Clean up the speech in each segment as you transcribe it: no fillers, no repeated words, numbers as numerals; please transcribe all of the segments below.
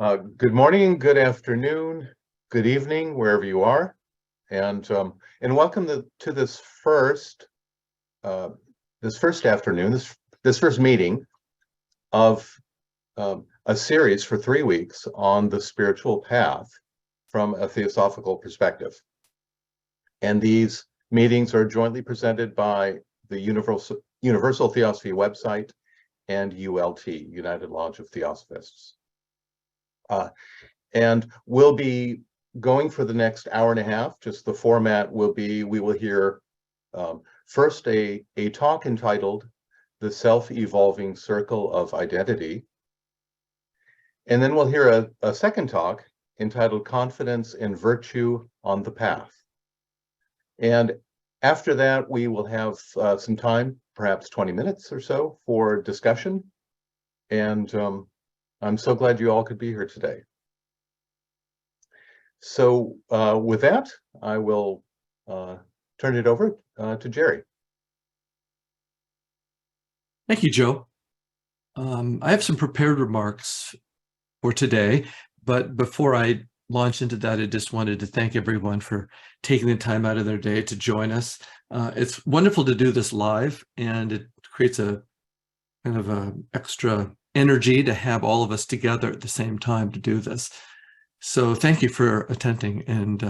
Good morning, good afternoon, good evening, wherever you are, and welcome to uh, this first afternoon, this first meeting of a series for 3 weeks on the spiritual path from a theosophical perspective. And these meetings are jointly presented by the Universal Theosophy website and ULT, United Lodge of Theosophists. And we'll be going for the next hour and a half. Just the format will be, we will hear first a talk entitled The Self-Evolving Circle of Identity. And then we'll hear a second talk entitled Confidence and Virtue on the Path. And after that, we will have some time, perhaps 20 minutes or so, for discussion. And I'm so glad you all could be here today. So with that, I will turn it over to Jerry. Thank you, Joe. I have some prepared remarks for today, but before I launch into that, I just wanted to thank everyone for taking the time out of their day to join us. It's wonderful to do this live, and it creates a kind of a extra energy to have all of us together at the same time to do this. So thank you for attending, and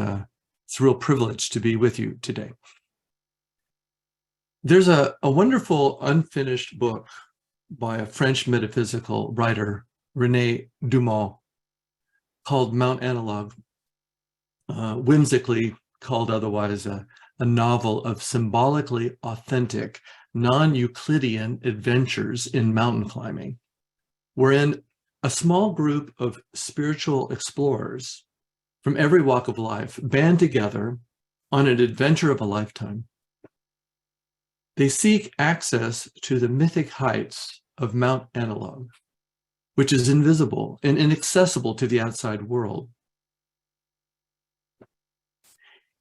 it's a real privilege to be with you today. There's a wonderful unfinished book by a French metaphysical writer, René Daumal, called Mount Analogue, whimsically called otherwise a novel of symbolically authentic, non-Euclidean adventures in mountain climbing, wherein a small group of spiritual explorers from every walk of life band together on an adventure of a lifetime. They seek access to the mythic heights of Mount Analogue, which is invisible and inaccessible to the outside world.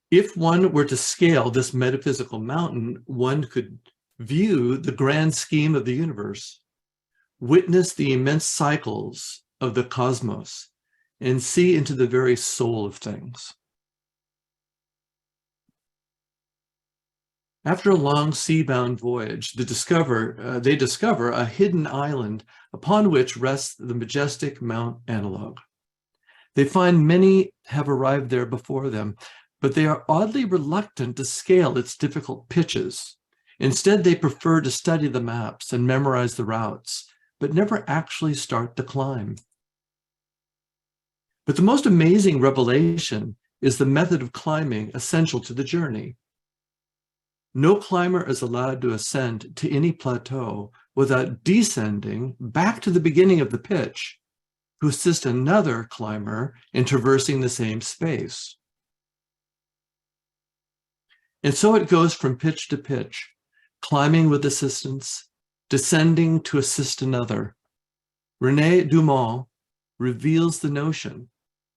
If one were to scale this metaphysical mountain, one could view the grand scheme of the universe, witness the immense cycles of the cosmos, and see into the very soul of things. After a long sea-bound voyage, they discover a hidden island upon which rests the majestic Mount Analogue. They find many have arrived there before them, but they are oddly reluctant to scale its difficult pitches. Instead, they prefer to study the maps and memorize the routes, but never actually start the climb. But the most amazing revelation is the method of climbing essential to the journey. No climber is allowed to ascend to any plateau without descending back to the beginning of the pitch to assist another climber in traversing the same space. And so it goes from pitch to pitch, climbing with assistance, descending to assist another. René Daumal reveals the notion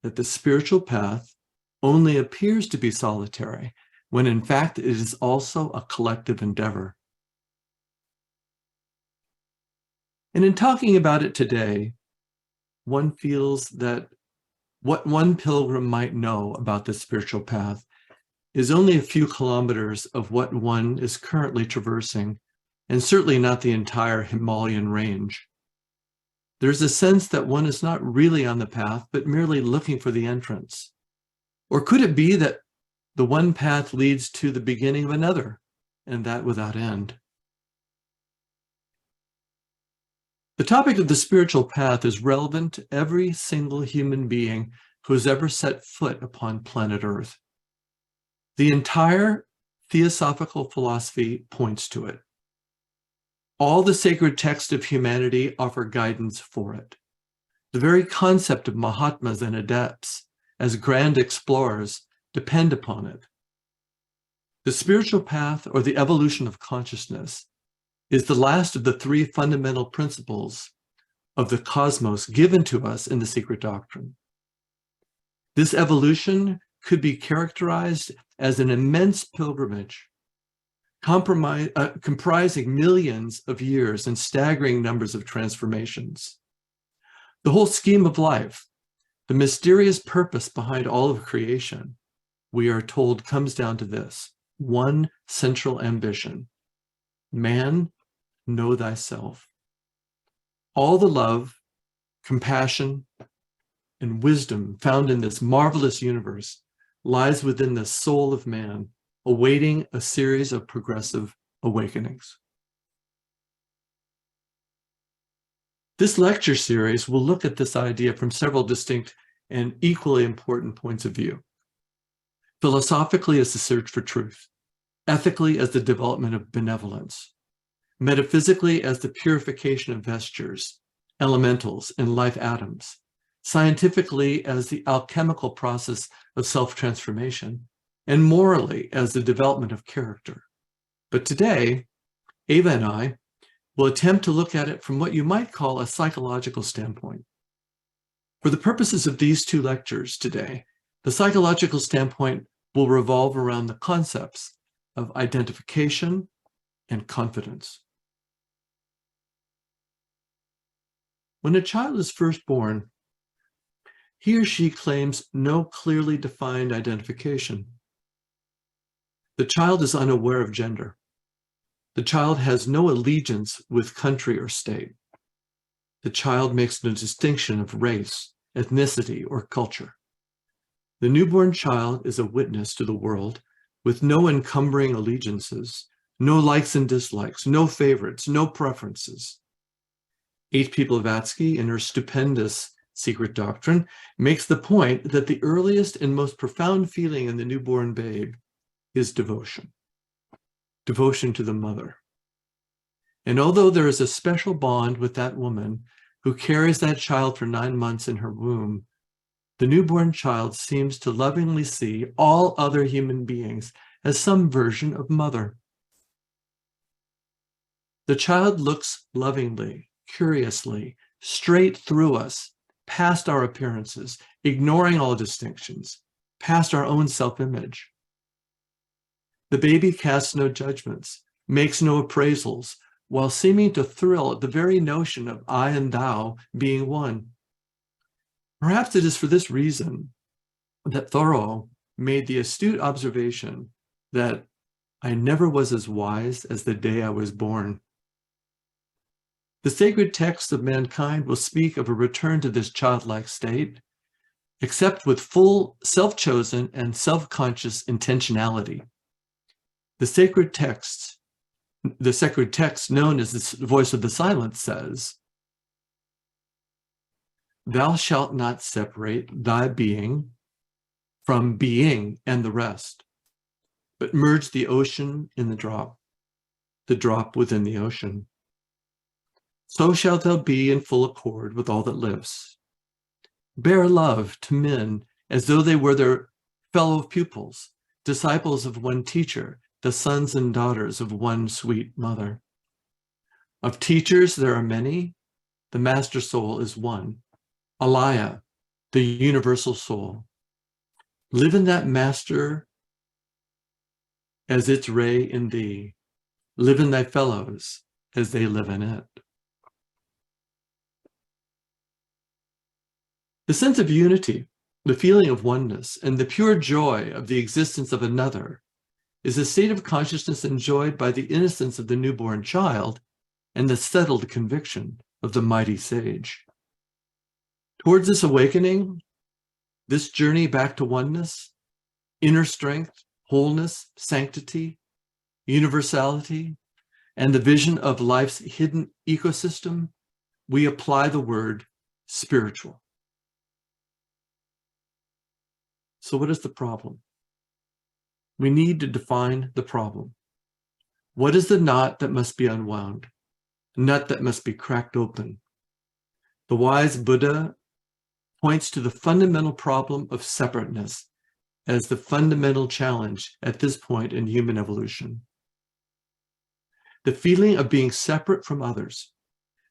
that the spiritual path only appears to be solitary, when in fact it is also a collective endeavor. And in talking about it today, one feels that what one pilgrim might know about the spiritual path is only a few kilometers of what one is currently traversing, and certainly not the entire Himalayan range. There's a sense that one is not really on the path, but merely looking for the entrance. Or could it be that the one path leads to the beginning of another, and that without end? The topic of the spiritual path is relevant to every single human being who has ever set foot upon planet Earth. The entire Theosophical philosophy points to it. All the sacred texts of humanity offer guidance for it. The very concept of Mahatmas and adepts as grand explorers depend upon it. The spiritual path, or the evolution of consciousness, is the last of the three fundamental principles of the cosmos given to us in the secret doctrine. This evolution could be characterized as an immense pilgrimage, comprising millions of years and staggering numbers of transformations. The whole scheme of life, The mysterious purpose behind all of creation, we are told, comes down to this: one central ambition. Man, know thyself. All the love, compassion, and wisdom found in this marvelous universe lies within the soul of man, awaiting a series of progressive awakenings. This lecture series will look at this idea from several distinct and equally important points of view. Philosophically, as the search for truth; ethically, as the development of benevolence; metaphysically, as the purification of vestures, elementals, and life atoms; scientifically, as the alchemical process of self-transformation; and morally, as the development of character. But today, Ava and I will attempt to look at it from what you might call a psychological standpoint. For the purposes of these two lectures today, the psychological standpoint will revolve around the concepts of identification and confidence. When a child is first born, he or she claims no clearly defined identification. The child is unaware of gender. The child has no allegiance with country or state. The child makes no distinction of race, ethnicity, or culture. The newborn child is a witness to the world with no encumbering allegiances, no likes and dislikes, no favorites, no preferences. H.P. Blavatsky, in her stupendous Secret Doctrine, makes the point that the earliest and most profound feeling in the newborn babe is devotion. Devotion to the mother. And although there is a special bond with that woman who carries that child for 9 months in her womb, the newborn child seems to lovingly see all other human beings as some version of mother. The child looks lovingly, curiously, straight through us, past our appearances, ignoring all distinctions, past our own self-image. The baby casts no judgments, makes no appraisals, while seeming to thrill at the very notion of I and thou being one. Perhaps it is for this reason that Thoreau made the astute observation that I never was as wise as the day I was born. The sacred texts of mankind will speak of a return to this childlike state, except with full self-chosen and self-conscious intentionality. The sacred text known as the voice of the silence says, "Thou shalt not separate thy being from being and the rest, but merge the ocean in the drop within the ocean. So shalt thou be in full accord with all that lives. Bear love to men as though they were their fellow pupils, disciples of one teacher, the sons and daughters of one sweet mother. Of teachers there are many, the master soul is one, Alaya, the universal soul. Live in that master as its ray in thee. Live in thy fellows as they live in it." The sense of unity, the feeling of oneness, and the pure joy of the existence of another is a state of consciousness enjoyed by the innocence of the newborn child and the settled conviction of the mighty sage. Towards this awakening, this journey back to oneness, inner strength, wholeness, sanctity, universality, and the vision of life's hidden ecosystem, we apply the word spiritual. So what is the problem? We need to define the problem. What is the knot that must be unwound? The nut that must be cracked open? The wise Buddha points to the fundamental problem of separateness as the fundamental challenge at this point in human evolution. The feeling of being separate from others,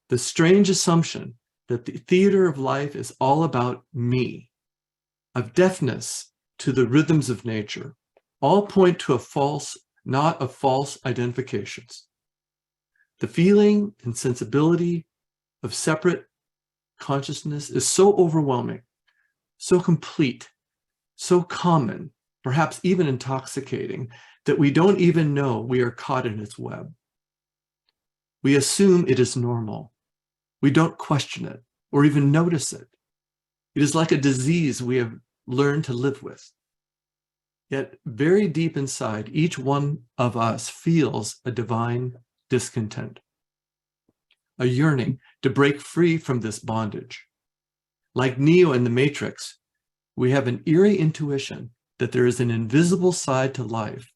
the strange assumption that the theater of life is all about me, of deafness to the rhythms of nature, all point to a false, not of false identifications. The feeling and sensibility of separate consciousness is so overwhelming so complete, so common, perhaps even intoxicating, that we don't even know we are caught in its web. We assume it is normal. We don't question it or even notice it. It is like a disease we have learned to live with. Yet very deep inside, each one of us feels a divine discontent, a yearning to break free from this bondage. Like Neo in the Matrix, we have an eerie intuition that there is an invisible side to life.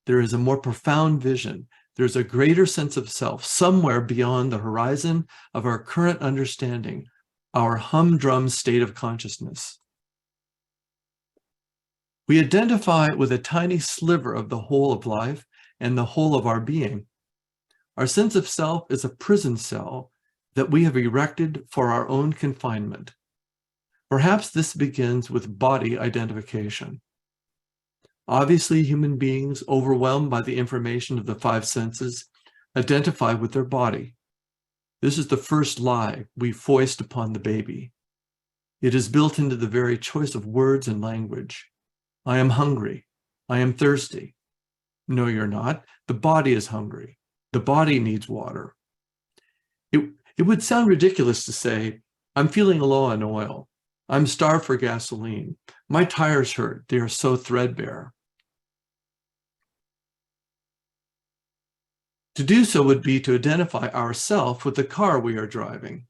There is a more profound vision. There's a greater sense of self somewhere beyond the horizon of our current understanding, our humdrum state of consciousness. We identify with a tiny sliver of the whole of life and the whole of our being. Our sense of self is a prison cell that we have erected for our own confinement. Perhaps this begins with body identification. Obviously, human beings, overwhelmed by the information of the five senses, identify with their body. This is the first lie we foist upon the baby. It is built into the very choice of words and language. I am hungry. I am thirsty. No, you're not. The body is hungry. The body needs water. It would sound ridiculous to say, I'm feeling low on oil. I'm starved for gasoline. My tires hurt. They are so threadbare. To do so would be to identify ourself with the car we are driving.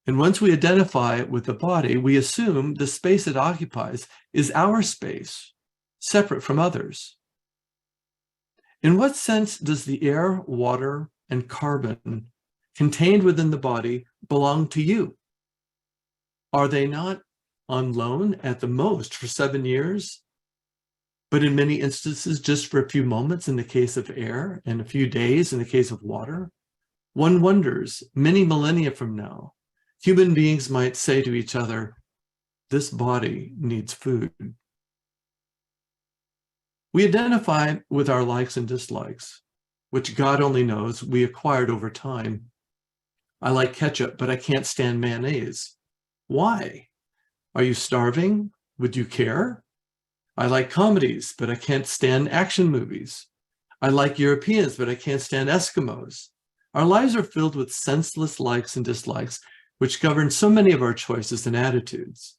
And once we identify with the body, we assume the space it occupies is our space, separate from others. In what sense does the air, water, and carbon contained within the body belong to you? Are they not on loan at the most for 7 years, but in many instances just for a few moments in the case of air and a few days in the case of water? One wonders, many millennia from now, human beings might say to each other, this body needs food. We identify with our likes and dislikes, which God only knows we acquired over time. I like ketchup, but I can't stand mayonnaise. Why? Are you starving? Would you care? I like comedies, but I can't stand action movies. I like Europeans, but I can't stand Eskimos. Our lives are filled with senseless likes and dislikes, which govern so many of our choices and attitudes.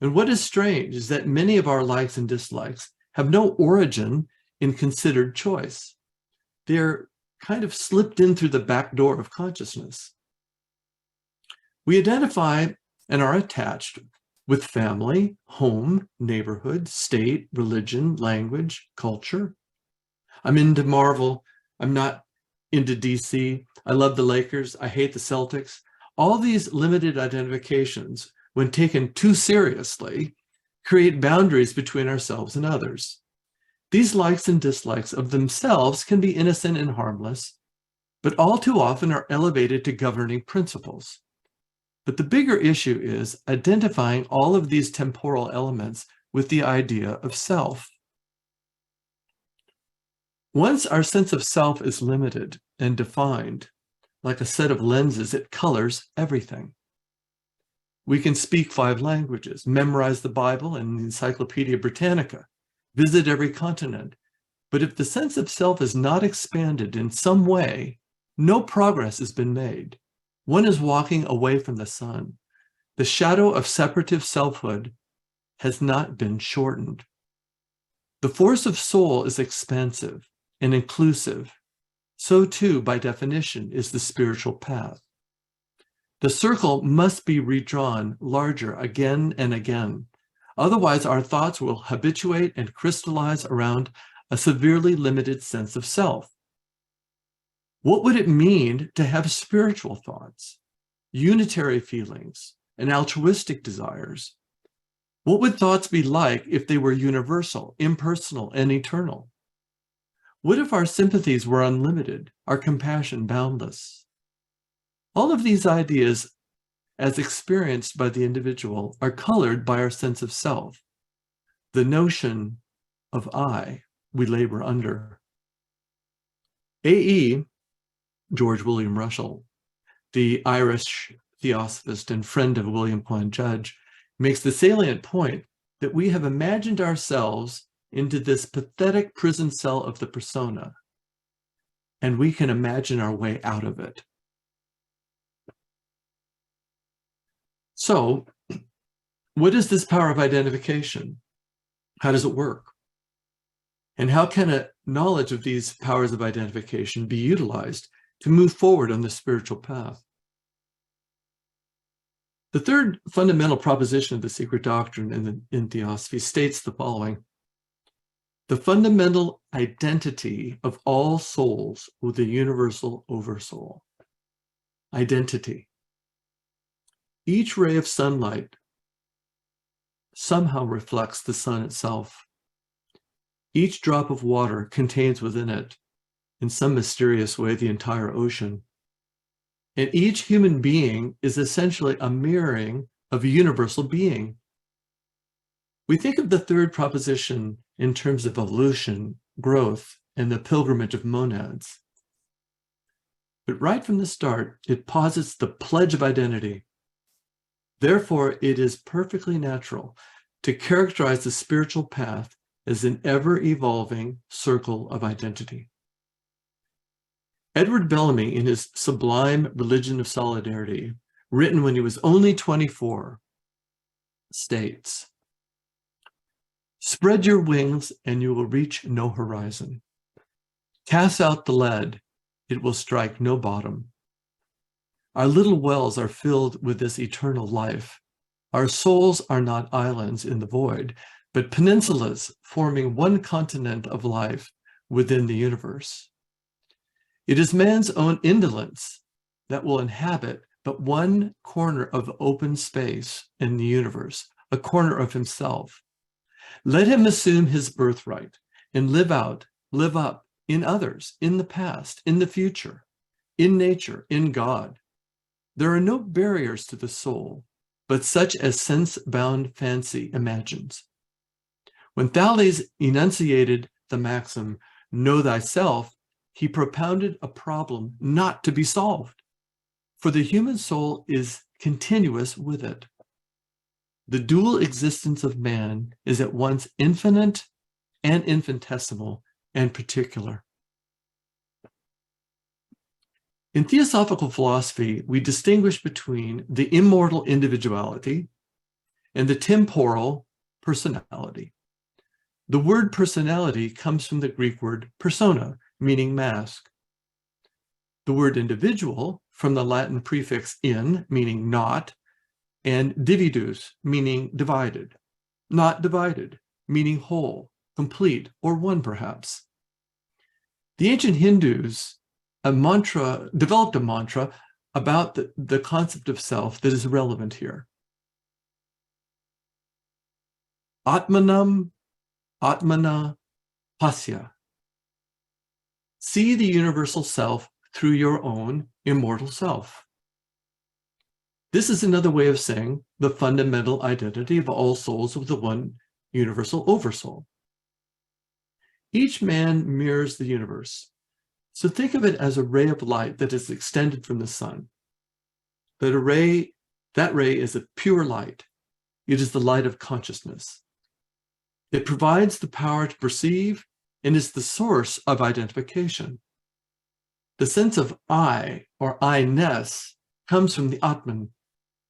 And what is strange is that many of our likes and dislikes have no origin in considered choice. They're kind of slipped in through the back door of consciousness. We identify and are attached with family, home, neighborhood, state, religion, language, culture. I'm into Marvel. I'm not into DC. I love the Lakers. I hate the Celtics. All these limited identifications, when taken too seriously, create boundaries between ourselves and others. These likes and dislikes of themselves can be innocent and harmless, but all too often are elevated to governing principles. But the bigger issue is identifying all of these temporal elements with the idea of self. Once our sense of self is limited and defined, like a set of lenses, it colors everything. We can speak 5 languages, memorize the Bible and the Encyclopedia Britannica, visit every continent. But if the sense of self is not expanded in some way, no progress has been made. One is walking away from the sun. The shadow of separative selfhood has not been shortened. The force of soul is expansive and inclusive. So too, by definition, is the spiritual path. The circle must be redrawn larger again and again. Otherwise, our thoughts will habituate and crystallize around a severely limited sense of self. What would it mean to have spiritual thoughts, unitary feelings, and altruistic desires? What would thoughts be like if they were universal, impersonal, and eternal? What if our sympathies were unlimited, our compassion boundless? All of these ideas, as experienced by the individual, are colored by our sense of self, the notion of I we labor under. A.E. George William Russell, the Irish theosophist and friend of William Pond Judge, makes the salient point that we have imagined ourselves into this pathetic prison cell of the persona, and we can imagine our way out of it. So, what is this power of identification? How does it work? And how can a knowledge of these powers of identification be utilized to move forward on the spiritual path? The third fundamental proposition of the secret doctrine in Theosophy states the following: the fundamental identity of all souls with the universal oversoul. Identity. Each ray of sunlight somehow reflects the sun itself. Each drop of water contains within it, in some mysterious way, the entire ocean. And each human being is essentially a mirroring of a universal being. We think of the third proposition in terms of evolution, growth, and the pilgrimage of monads. But right from the start, it posits the pledge of identity. Therefore, it is perfectly natural to characterize the spiritual path as an ever-evolving circle of identity. Edward Bellamy, in his sublime Religion of Solidarity, written when he was only 24, states, "Spread your wings and you will reach no horizon. Cast out the lead, it will strike no bottom. Our little wells are filled with this eternal life. Our souls are not islands in the void, but peninsulas forming one continent of life within the universe. It is man's own indolence that will inhabit but one corner of open space in the universe, a corner of himself. Let him assume his birthright and live up in others, in the past, in the future, in nature, in God. There are no barriers to the soul, but such as sense-bound fancy imagines. When Thales enunciated the maxim, know thyself, he propounded a problem not to be solved, for the human soul is continuous with it. The dual existence of man is at once infinite and infinitesimal and particular." In theosophical philosophy, we distinguish between the immortal individuality and the temporal personality. The word personality comes from the Greek word persona, meaning mask. The word individual from the Latin prefix in, meaning not, and dividus, meaning divided. Not divided, meaning whole, complete, or one perhaps. The ancient Hindus developed a mantra about the concept of self that is relevant here. Atmanam, Atmana, Pasya. See the universal self through your own immortal self. This is another way of saying the fundamental identity of all souls with the one universal oversoul. Each man mirrors the universe. So think of it as a ray of light that is extended from the sun. That ray is a pure light. It is the light of consciousness. It provides the power to perceive and is the source of identification. The sense of I or I-ness comes from the Atman,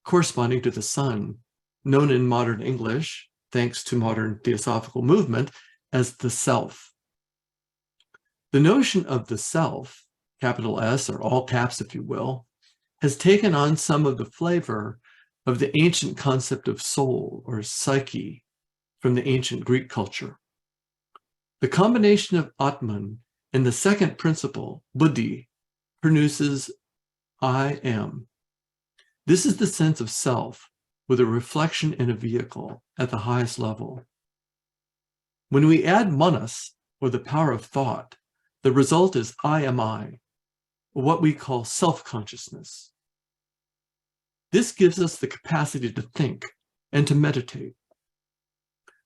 corresponding to the sun, known in modern English, thanks to modern theosophical movement, as the self. The notion of the self, capital S or all caps if you will, has taken on some of the flavor of the ancient concept of soul or psyche from the ancient Greek culture. The combination of Atman and the second principle, buddhi, produces I am. This is the sense of self with a reflection in a vehicle at the highest level. When we add manas, or the power of thought, the result is I am I, what we call self-consciousness. This gives us the capacity to think and to meditate.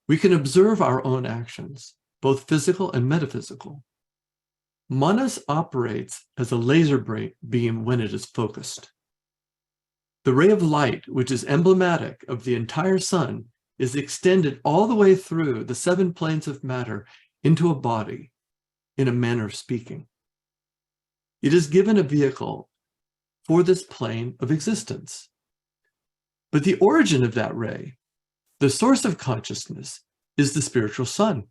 We can observe our own actions, both physical and metaphysical. Manas operates as a laser beam when it is focused. The ray of light, which is emblematic of the entire sun, is extended all the way through the 7 planes of matter into a body, in a manner of speaking. It is given a vehicle for this plane of existence. But the origin of that ray, the source of consciousness, is the spiritual sun.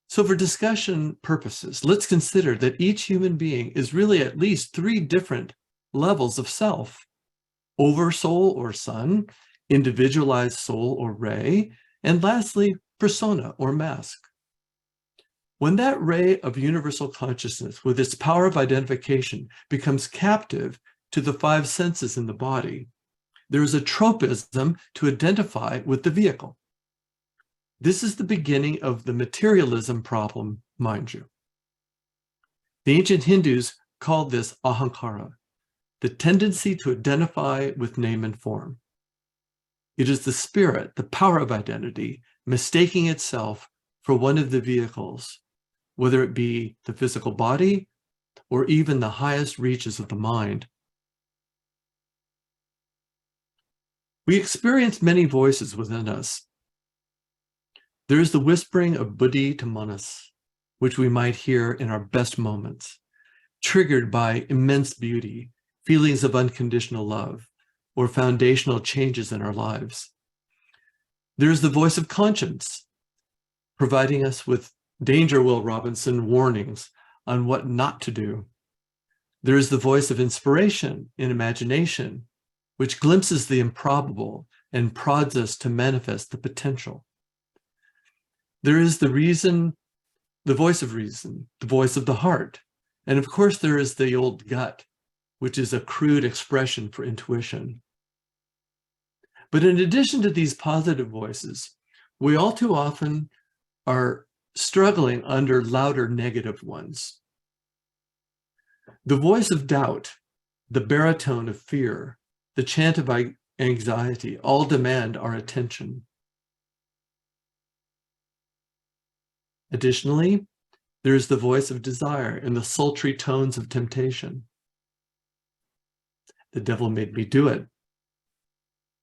So for discussion purposes, let's consider that each human being is really at least 3 different levels of self: oversoul or sun, individualized soul or ray, and lastly, persona or mask. When that ray of universal consciousness with its power of identification becomes captive to the 5 senses in the body, there is a tropism to identify with the vehicle. This is the beginning of the materialism problem, mind you. The ancient Hindus called this ahankara, the tendency to identify with name and form. It is the spirit, the power of identity, mistaking itself for one of the vehicles, whether it be the physical body or even the highest reaches of the mind. We experience many voices within us. There is the whispering of buddhi to manas, which we might hear in our best moments, triggered by immense beauty, feelings of unconditional love, or foundational changes in our lives. There is the voice of conscience, providing us with Danger Will Robinson warnings on what not to do. There is the voice of inspiration in imagination, which glimpses the improbable and prods us to manifest the potential. There is the reason, the voice of reason, the voice of the heart. And of course, there is the old gut, which is a crude expression for intuition. But in addition to these positive voices, we all too often are struggling under louder negative ones. The voice of doubt, the baritone of fear, the chant of anxiety, all demand our attention. Additionally, there is the voice of desire and the sultry tones of temptation. The devil made me do it.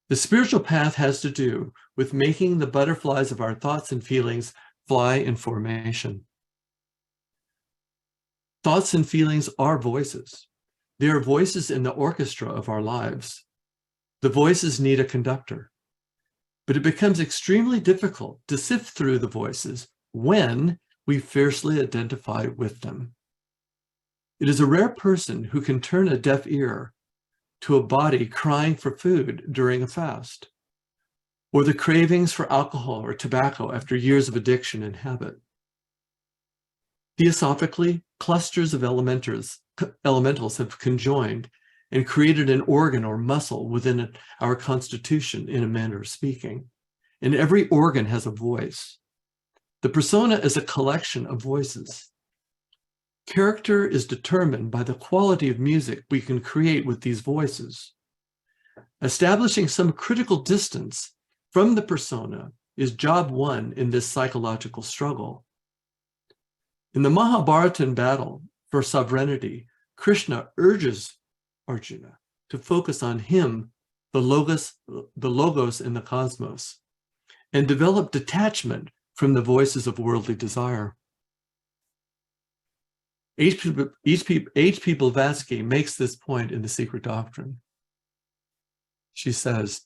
The spiritual path has to do with making the butterflies of our thoughts and feelings fly in formation. Thoughts and feelings are voices. They are voices in the orchestra of our lives. The voices need a conductor, but it becomes extremely difficult to sift through the voices when we fiercely identify with them. It is a rare person who can turn a deaf ear to a body crying for food during a fast, or the cravings for alcohol or tobacco after years of addiction and habit. Theosophically, clusters of elementals have conjoined and created an organ or muscle within our constitution, in a manner of speaking. And every organ has a voice. The persona is a collection of voices. Character is determined by the quality of music we can create with these voices. Establishing some critical distance from the persona is job 1 in this psychological struggle. In the Mahabharatan battle for sovereignty, Krishna urges Arjuna to focus on him, the logos in the cosmos, and develop detachment from the voices of worldly desire. H.P. Blavatsky makes this point in The Secret Doctrine. She says,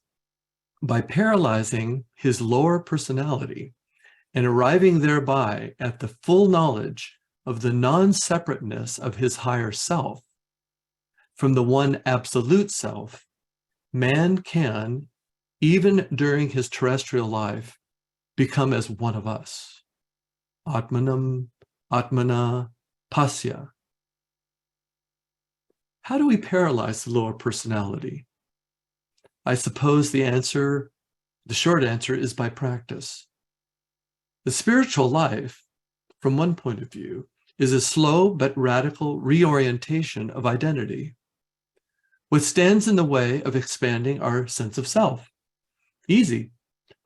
by paralyzing his lower personality and arriving thereby at the full knowledge of the non-separateness of his higher self from the one absolute self, man can, even during his terrestrial life, become as one of us. Atmanam, Atmana, Pasya. How do we paralyze the lower personality? I suppose the short answer is by practice. The spiritual life, from one point of view, is a slow but radical reorientation of identity. What stands in the way of expanding our sense of self? Easy,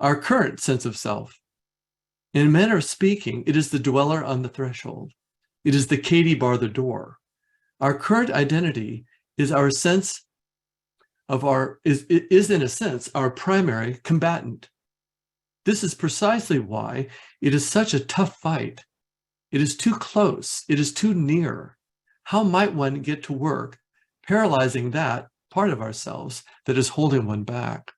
our current sense of self. In a manner of speaking, it is the dweller on the threshold. It is the Katie bar the door. Our current identity is our sense is in a sense our primary combatant. This is precisely why it is such a tough fight. It is too close. It is too near. How might one get to work paralyzing that part of ourselves that is holding one back?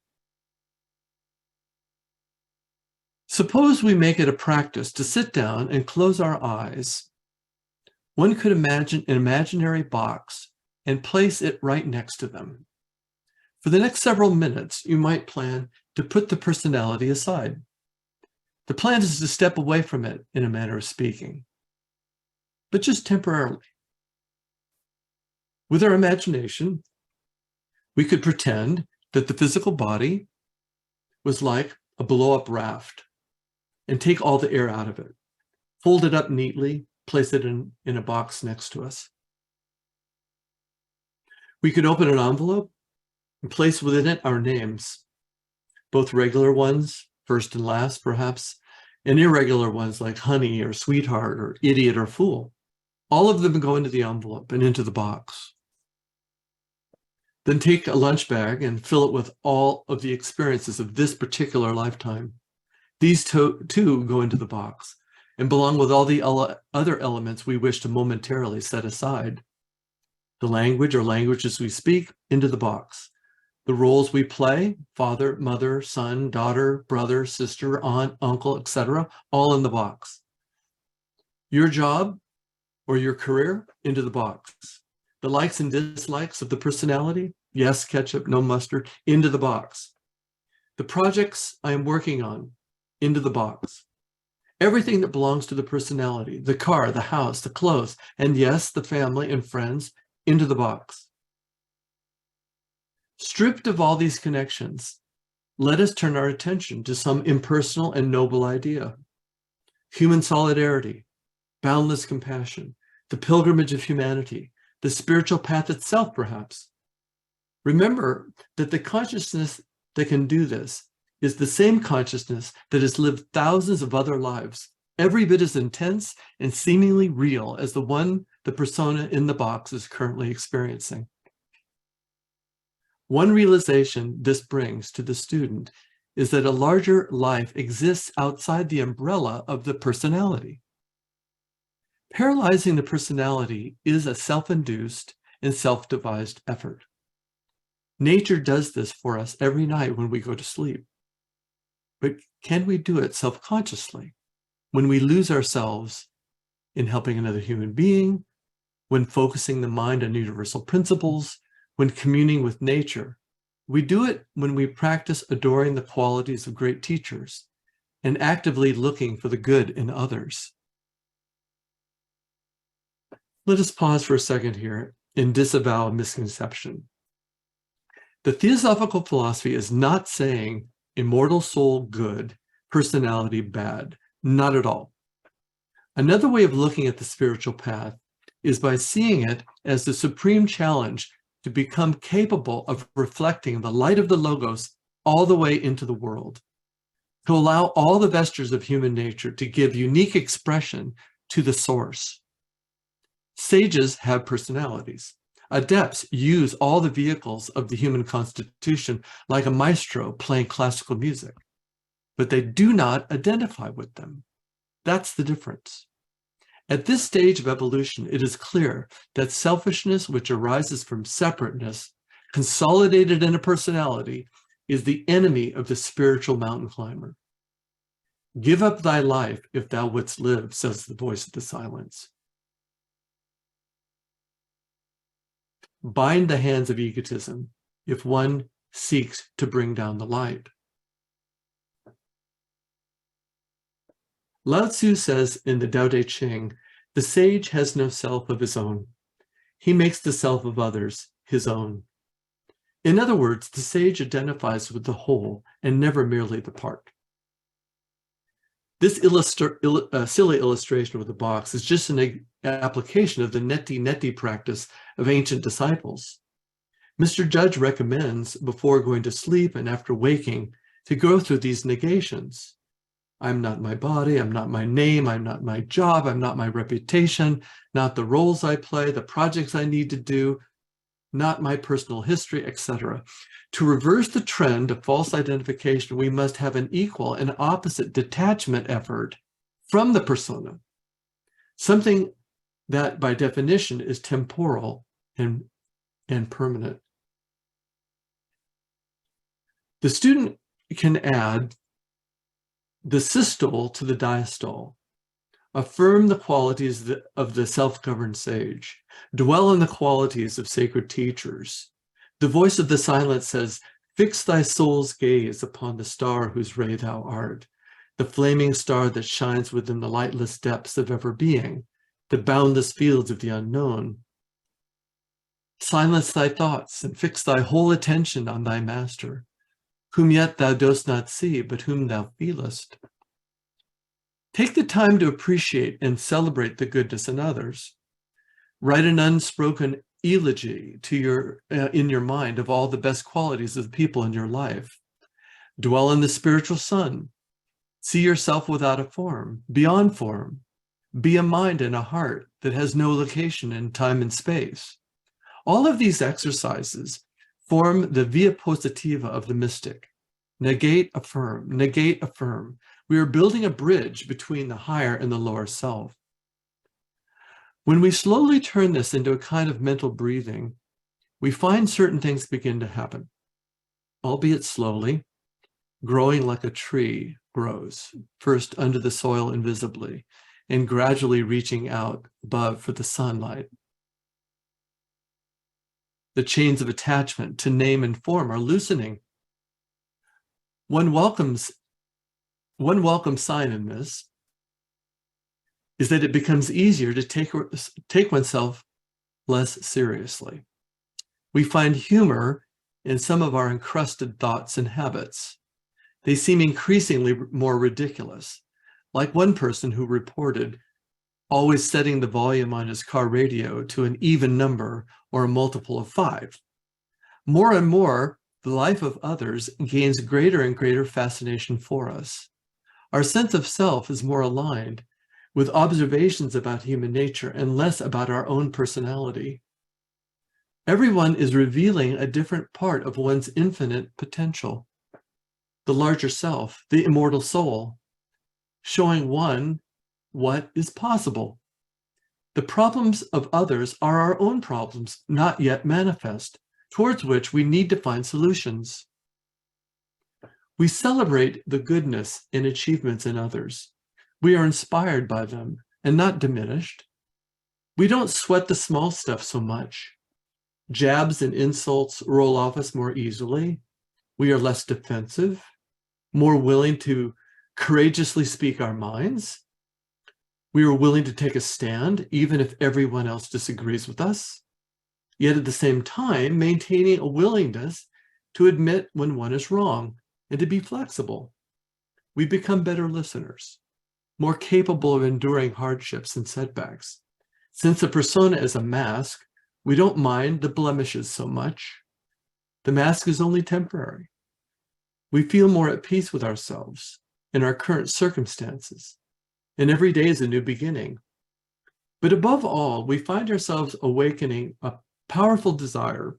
Suppose we make it a practice to sit down and close our eyes. One could imagine an imaginary box and place it right next to them. For the next several minutes, you might plan to put the personality aside. The plan is to step away from it, in a manner of speaking, but just temporarily. With our imagination, we could pretend that the physical body was like a blow-up raft and take all the air out of it, fold it up neatly, place it in a box next to us. We could open an envelope and place within it our names, both regular ones, first and last perhaps, and irregular ones like honey or sweetheart or idiot or fool. All of them go into the envelope and into the box. Then take a lunch bag and fill it with all of the experiences of this particular lifetime. These two go into the box and belong with all the other elements we wish to momentarily set aside. The language or languages we speak, into the box. The roles we play, father, mother, son, daughter, brother, sister, aunt, uncle, etc., all in the box. Your job or your career, into the box. The likes and dislikes of the personality, yes, ketchup, no mustard, into the box. The projects I am working on, into the box. Everything that belongs to the personality, the car, the house, the clothes, and yes, the family and friends, into the box. Stripped of all these connections, let us turn our attention to some impersonal and noble idea. Human solidarity, boundless compassion, the pilgrimage of humanity, the spiritual path itself, perhaps. Remember that the consciousness that can do this is the same consciousness that has lived thousands of other lives, every bit as intense and seemingly real as the one the persona in the box is currently experiencing. One realization this brings to the student is that a larger life exists outside the umbrella of the personality. Paralyzing the personality is a self-induced and self-devised effort. Nature does this for us every night when we go to sleep. But can we do it self-consciously when we lose ourselves in helping another human being, when focusing the mind on universal principles, when communing with nature? We do it when we practice adoring the qualities of great teachers and actively looking for the good in others. Let us pause for a second here and disavow a misconception. The Theosophical philosophy is not saying immortal soul good, personality bad, not at all. Another way of looking at the spiritual path is by seeing it as the supreme challenge to become capable of reflecting the light of the Logos all the way into the world, to allow all the vestures of human nature to give unique expression to the source. Sages have personalities. Adepts use all the vehicles of the human constitution like a maestro playing classical music, but they do not identify with them. That's the difference. At this stage of evolution, it is clear that selfishness, which arises from separateness, consolidated in a personality, is the enemy of the spiritual mountain climber. Give up thy life if thou wouldst live, says the voice of the silence. Bind the hands of egotism if one seeks to bring down the light. Lao Tzu says in the Tao Te Ching, the sage has no self of his own. He makes the self of others his own. In other words, the sage identifies with the whole and never merely the part. This silly illustration with the box is just an application of the neti practice of ancient disciples. Mr. Judge recommends, before going to sleep and after waking, to go through these negations. I'm not my body, I'm not my name, I'm not my job, I'm not my reputation, not the roles I play, the projects I need to do, not my personal history, etc. To reverse the trend of false identification, we must have an equal and opposite detachment effort from the persona, something that by definition is temporal and permanent. The student can add the systole to the diastole, affirm the qualities of the self-governed sage, dwell on the qualities of sacred teachers. The voice of the silent says, fix thy soul's gaze upon the star whose ray thou art, the flaming star that shines within the lightless depths of ever being, the boundless fields of the unknown. Silence thy thoughts and fix thy whole attention on thy master, whom yet thou dost not see, but whom thou feelest. Take the time to appreciate and celebrate the goodness in others. Write an unspoken eulogy to in your mind of all the best qualities of the people in your life. Dwell on the spiritual sun. See yourself without a form, beyond form. Be a mind and a heart that has no location in time and space. All of these exercises form the via positiva of the mystic. Negate, affirm, negate, affirm. We are building a bridge between the higher and the lower self. When we slowly turn this into a kind of mental breathing, we find certain things begin to happen, albeit slowly, growing like a tree grows, first under the soil invisibly, and gradually reaching out above for the sunlight. The chains of attachment to name and form are loosening. One welcome sign in this is that it becomes easier to take oneself less seriously. We find humor in some of our encrusted thoughts and habits. They seem increasingly more ridiculous, like one person who reported always setting the volume on his car radio to an even number or a multiple of 5. More and more, the life of others gains greater and greater fascination for us. Our sense of self is more aligned with observations about human nature and less about our own personality. Everyone is revealing a different part of one's infinite potential, the larger self, the immortal soul, showing one what is possible. The problems of others are our own problems, not yet manifest, towards which we need to find solutions. We celebrate the goodness and achievements in others. We are inspired by them and not diminished. We don't sweat the small stuff so much. Jabs and insults roll off us more easily. We are less defensive, more willing to courageously speak our minds. We are willing to take a stand, even if everyone else disagrees with us, yet at the same time, maintaining a willingness to admit when one is wrong and to be flexible. We become better listeners, more capable of enduring hardships and setbacks. Since the persona is a mask, we don't mind the blemishes so much. The mask is only temporary. We feel more at peace with ourselves in our current circumstances, and every day is a new beginning. But above all, we find ourselves awakening a powerful desire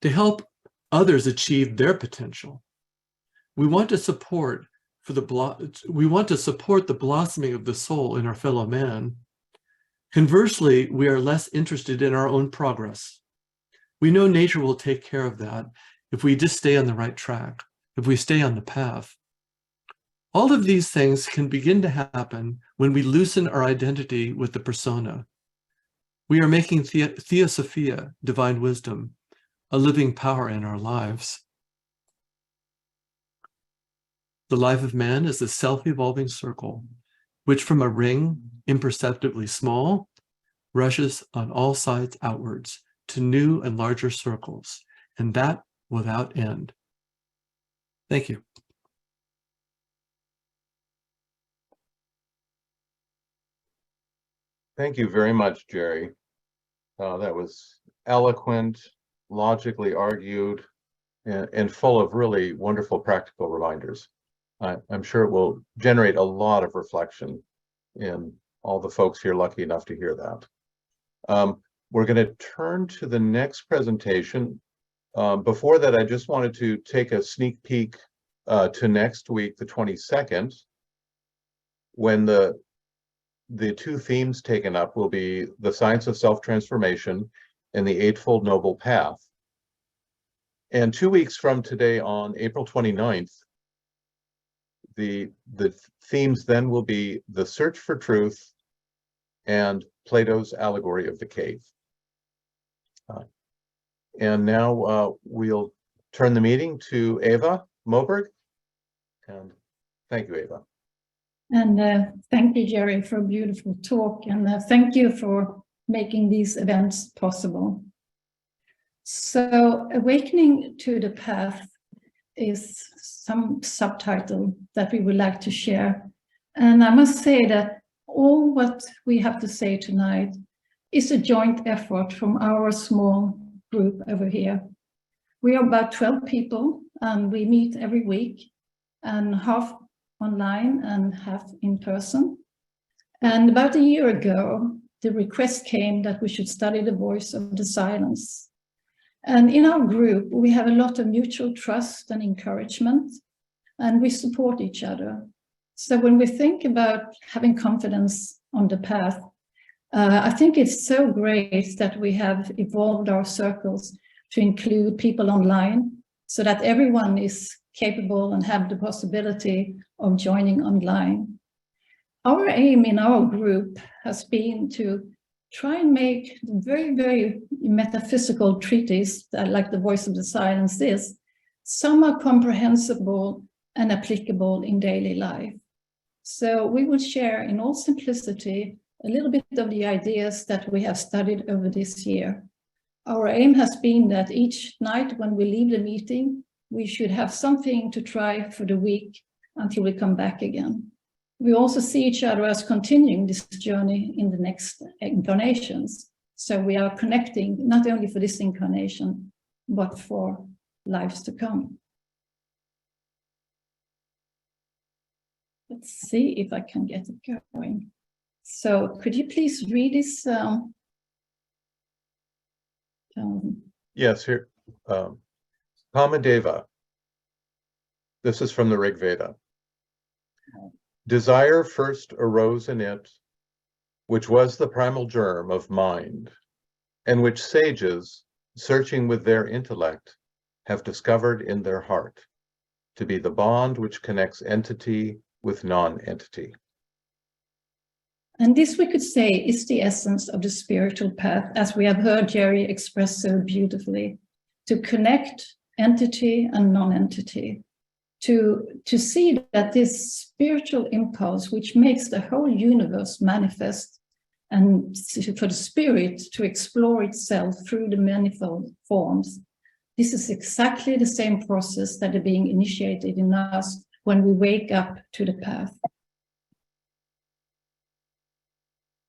to help others achieve their potential. We want to support the blossoming of the soul in our fellow man. Conversely, we are less interested in our own progress. We know nature will take care of that if we just stay on the right track, if we stay on the path. All of these things can begin to happen when we loosen our identity with the persona. We are making Theosophia, divine wisdom, a living power in our lives. The life of man is a self-evolving circle, which from a ring, imperceptibly small, rushes on all sides outwards to new and larger circles, and that without end. Thank you. Thank you very much, Jerry. That was eloquent, logically argued, and full of really wonderful practical reminders. I'm sure it will generate a lot of reflection in all the folks here lucky enough to hear that. We're going to turn to the next presentation. Before that, I just wanted to take a sneak peek to next week, the 22nd, when the two themes taken up will be the science of self-transformation and the Eightfold Noble Path. And 2 weeks from today, on April 29th, the themes then will be the search for truth and Plato's allegory of the cave. And now we'll turn the meeting to Eva Moberg. And thank you, Eva. And thank you, Jerry, for a beautiful talk. And thank you for making these events possible. So, Awakening to the Path is some subtitle that we would like to share. And I must say that all what we have to say tonight is a joint effort from our small group over here. We are about 12 people, and we meet every week, and half online and half in person. And about a year ago, the request came that we should study the voice of the silence. And in our group, we have a lot of mutual trust and encouragement, and we support each other. So when we think about having confidence on the path, I think it's so great that we have evolved our circles to include people online so that everyone is capable and have the possibility of joining online. Our aim in our group has been to try and make very, very metaphysical treatise, like the Voice of the Silence is, somewhat comprehensible and applicable in daily life. So we will share in all simplicity a little bit of the ideas that we have studied over this year. Our aim has been that each night when we leave the meeting, we should have something to try for the week until we come back again. We also see each other as continuing this journey in the next incarnations. So we are connecting not only for this incarnation, but for lives to come. Let's see if I can get it going. So could you please read this? Yes, here. Kamadeva. This is from the Rig Veda. Desire first arose in it, which was the primal germ of mind, and which sages, searching with their intellect, have discovered in their heart to be the bond which connects entity with non-entity. And this, we could say, is the essence of the spiritual path, as we have heard Jerry express so beautifully, to connect entity and non-entity, to see that this spiritual impulse, which makes the whole universe manifest, and for the spirit to explore itself through the manifold forms, this is exactly the same process that is being initiated in us when we wake up to the path.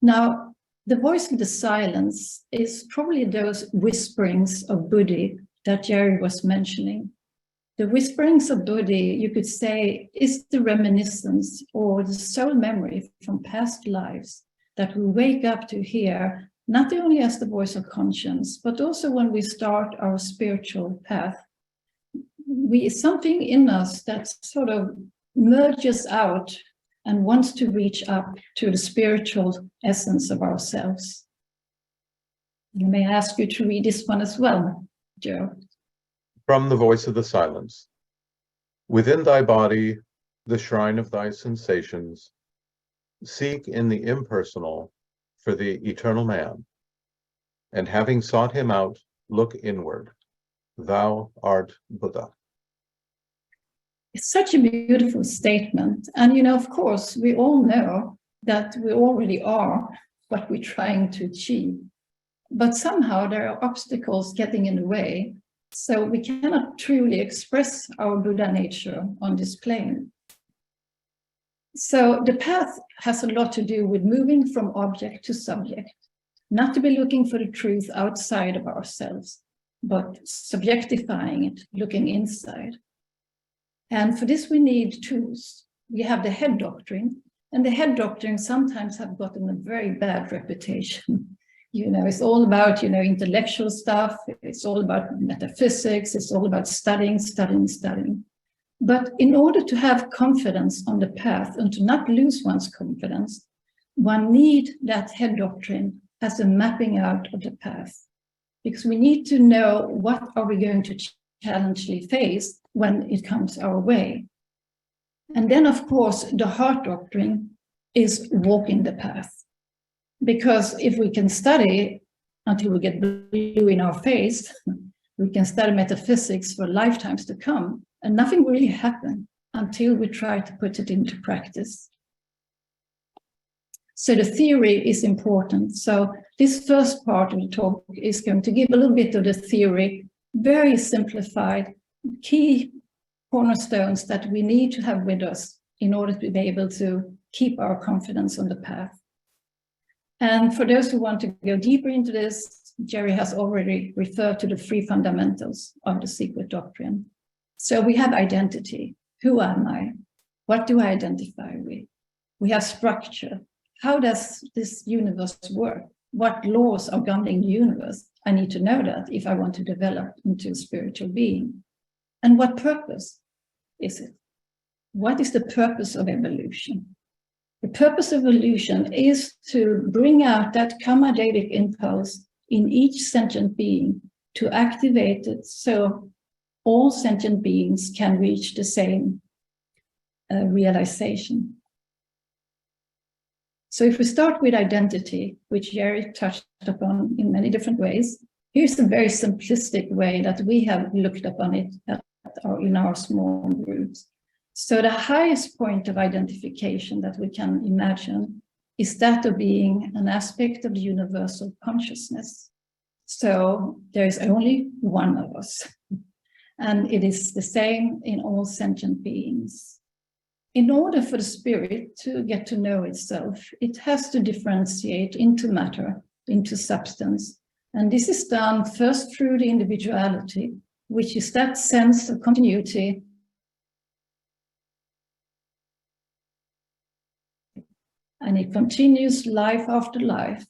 Now, the voice of the silence is probably those whisperings of Buddhi that Jerry was mentioning. The whisperings of Buddhi, you could say, is the reminiscence or the soul memory from past lives that we wake up to hear, not only as the voice of conscience, but also when we start our spiritual path. Something in us that sort of merges out and wants to reach up to the spiritual essence of ourselves. And may I ask you to read this one as well, Joe? From the Voice of the Silence. Within thy body, the shrine of thy sensations, seek in the impersonal for the eternal man, and having sought him out, look inward. Thou art Buddha. It's such a beautiful statement. And, you know, of course, we all know that we already are what we're trying to achieve. But somehow there are obstacles getting in the way. So we cannot truly express our Buddha nature on this plane. So the path has a lot to do with moving from object to subject, not to be looking for the truth outside of ourselves, but subjectifying it, looking inside. And for this, we need tools. We have the head doctrine, and the head doctrine sometimes have gotten a very bad reputation. It's all about, intellectual stuff. It's all about metaphysics. It's all about studying. But in order to have confidence on the path and to not lose one's confidence, one needs that head doctrine as a mapping out of the path. Because we need to know what are we going to challengingly face when it comes our way. And then, of course, the heart doctrine is walking the path. Because if we can study until we get blue in our face, we can study metaphysics for lifetimes to come, and nothing really happens until we try to put it into practice. So the theory is important. So this first part of the talk is going to give a little bit of the theory, very simplified, key cornerstones that we need to have with us in order to be able to keep our confidence on the path. And for those who want to go deeper into this, Jerry has already referred to the 3 fundamentals of the secret doctrine. So we have identity. Who am I? What do I identify with? We have structure. How does this universe work? What laws are governing the universe? I need to know that if I want to develop into a spiritual being. And what purpose is it? What is the purpose of evolution? The purpose of evolution is to bring out that kammadevik impulse in each sentient being, to activate it so all sentient beings can reach the same realization. So if we start with identity, which Jerry touched upon in many different ways, here's a very simplistic way that we have looked upon it in our small groups. So the highest point of identification that we can imagine is that of being an aspect of the universal consciousness. So there is only one of us, and it is the same in all sentient beings. In order for the spirit to get to know itself, it has to differentiate into matter, into substance. And this is done first through the individuality, which is that sense of continuity and it continues life after life.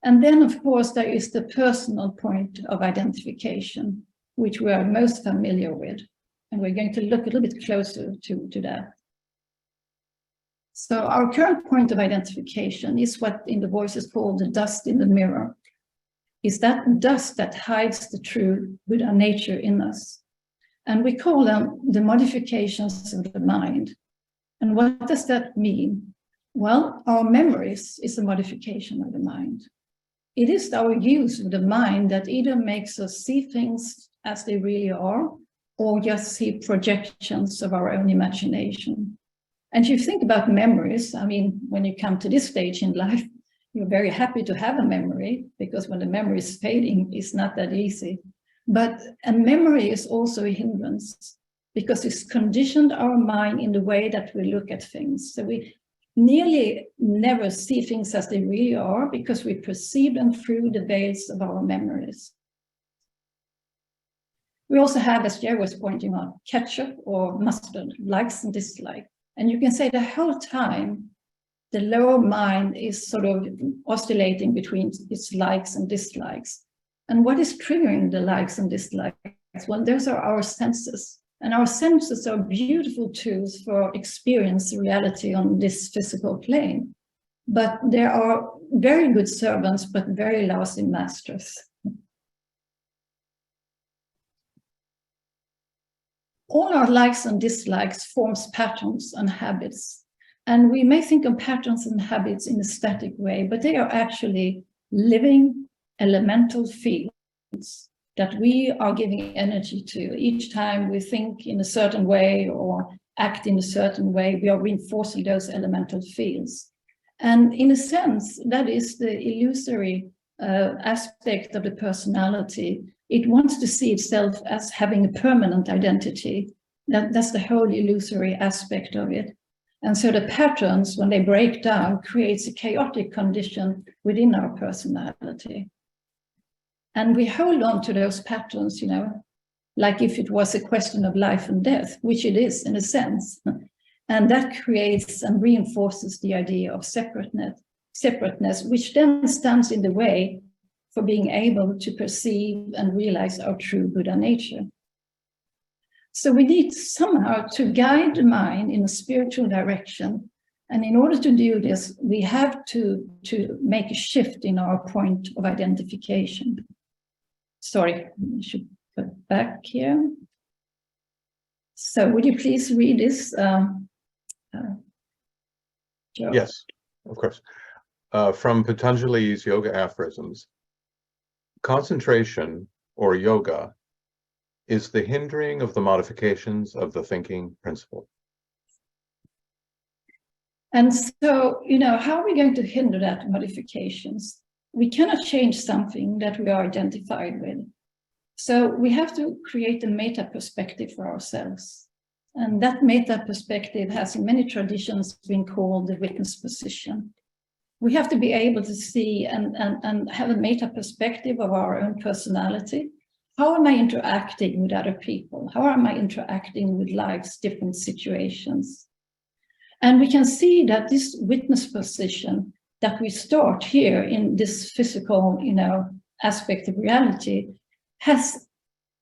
And then, of course, there is the personal point of identification, which we are most familiar with. And we're going to look a little bit closer to that. So our current point of identification is what in the voice is called the dust in the mirror. Is that dust that hides the true Buddha nature in us. And we call them the modifications of the mind. And what does that mean? Well, our memories is a modification of the mind. It is our use of the mind that either makes us see things as they really are, or just see projections of our own imagination. And if you think about memories, I mean, when you come to this stage in life, you're very happy to have a memory, because when the memory is fading, it's not that easy. But a memory is also a hindrance, because it's conditioned our mind in the way that we look at things. So we nearly never see things as they really are, because we perceive them through the veils of our memories. We also have, as Jerry was pointing out, ketchup or mustard, likes and dislikes. And you can say the whole time, the lower mind is sort of oscillating between its likes and dislikes. And what is triggering the likes and dislikes? Well, those are our senses. And our senses are beautiful tools for experiencing reality on this physical plane. But there are very good servants, but very lousy masters. All our likes and dislikes forms patterns and habits. And we may think of patterns and habits in a static way, but they are actually living elemental fields that we are giving energy to. Each time we think in a certain way or act in a certain way, we are reinforcing those elemental fields. And in a sense, that is the illusory aspect of the personality. It wants to see itself as having a permanent identity. That's the whole illusory aspect of it. And so the patterns, when they break down, creates a chaotic condition within our personality. And we hold on to those patterns, like if it was a question of life and death, which it is in a sense. And that creates and reinforces the idea of separateness. separateness, which then stands in the way for being able to perceive and realize our true Buddha nature. So we need somehow to guide the mind in a spiritual direction. And in order to do this, we have to make a shift in our point of identification. Sorry, I should put back here. So would you please read this? Joe? Yes, of course. From Patanjali's Yoga Aphorisms, concentration, or yoga, is the hindering of the modifications of the thinking principle. And so, how are we going to hinder that modifications? We cannot change something that we are identified with. So we have to create a meta perspective for ourselves. And that meta perspective has in many traditions been called the witness position. We have to be able to see and have a meta perspective of our own personality. How am I interacting with other people? How am I interacting with life's different situations? And we can see that this witness position that we start here in this physical, aspect of reality has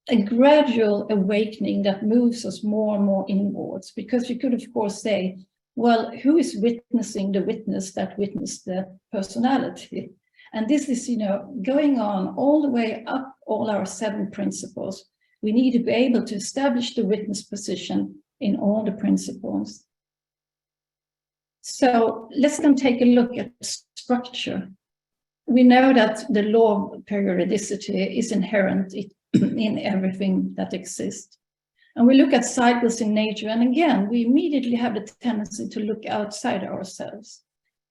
a gradual awakening that moves us more and more inwards. Because you could, of course, say, well, who is witnessing the witness that witnessed the personality? And this is, going on all the way up all our 7 principles. We need to be able to establish the witness position in all the principles. So let's then take a look at structure. We know that the law of periodicity is inherent in everything that exists. And we look at cycles in nature, and again, we immediately have the tendency to look outside ourselves.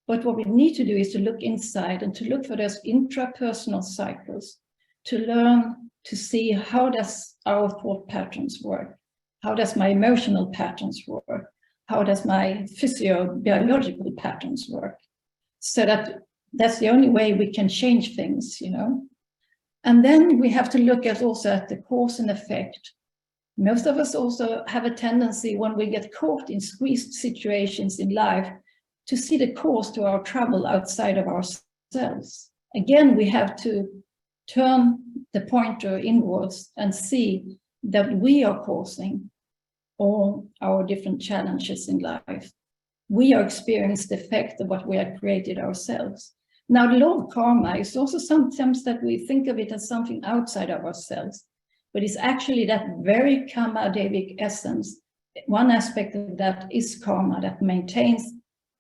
But what we need to do is to look inside and to look for those intrapersonal cycles, to learn to see how does our thought patterns work? How does my emotional patterns work? How does my physiobiological patterns work? So that's the only way we can change things, And then we have to look also at the cause and effect. Most of us also have a tendency when we get caught in squeezed situations in life to see the cause to our trouble outside of ourselves. Again, we have to turn the pointer inwards and see that we are causing all our different challenges in life. We are experiencing the effect of what we have created ourselves. Now, the law of karma is also sometimes that we think of it as something outside of ourselves, but it's actually that very karma-devic essence. One aspect of that is karma that maintains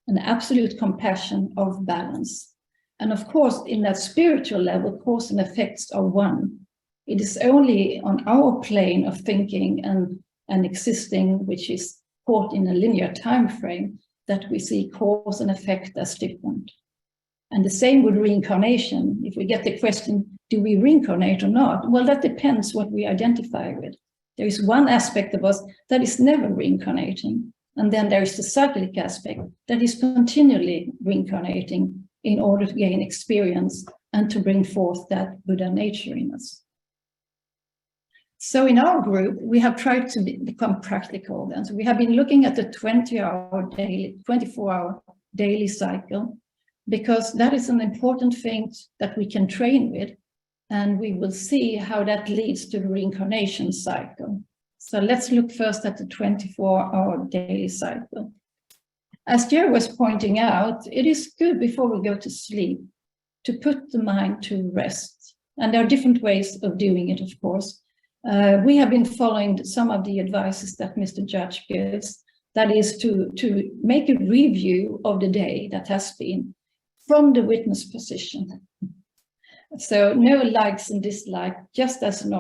an absolute compassion of balance. And of course, in that spiritual level, cause and effects are one. It is only on our plane of thinking and existing, which is caught in a linear time frame, that we see cause and effect as different. And the same with reincarnation. If we get the question, do we reincarnate or not? Well, that depends what we identify with. There is one aspect of us that is never reincarnating. And then there is the cyclic aspect that is continually reincarnating in order to gain experience and to bring forth that Buddha nature in us. So in our group, we have tried to become practical then. So we have been looking at the 24-hour daily cycle, because that is an important thing that we can train with. And we will see how that leads to the reincarnation cycle. So let's look first at the 24-hour daily cycle. As Jerry was pointing out, it is good before we go to sleep to put the mind to rest. And there are different ways of doing it, of course. We have been following some of the advices that Mr. Judge gives, that is to make a review of the day that has been from the witness position. So no likes and dislikes, just as an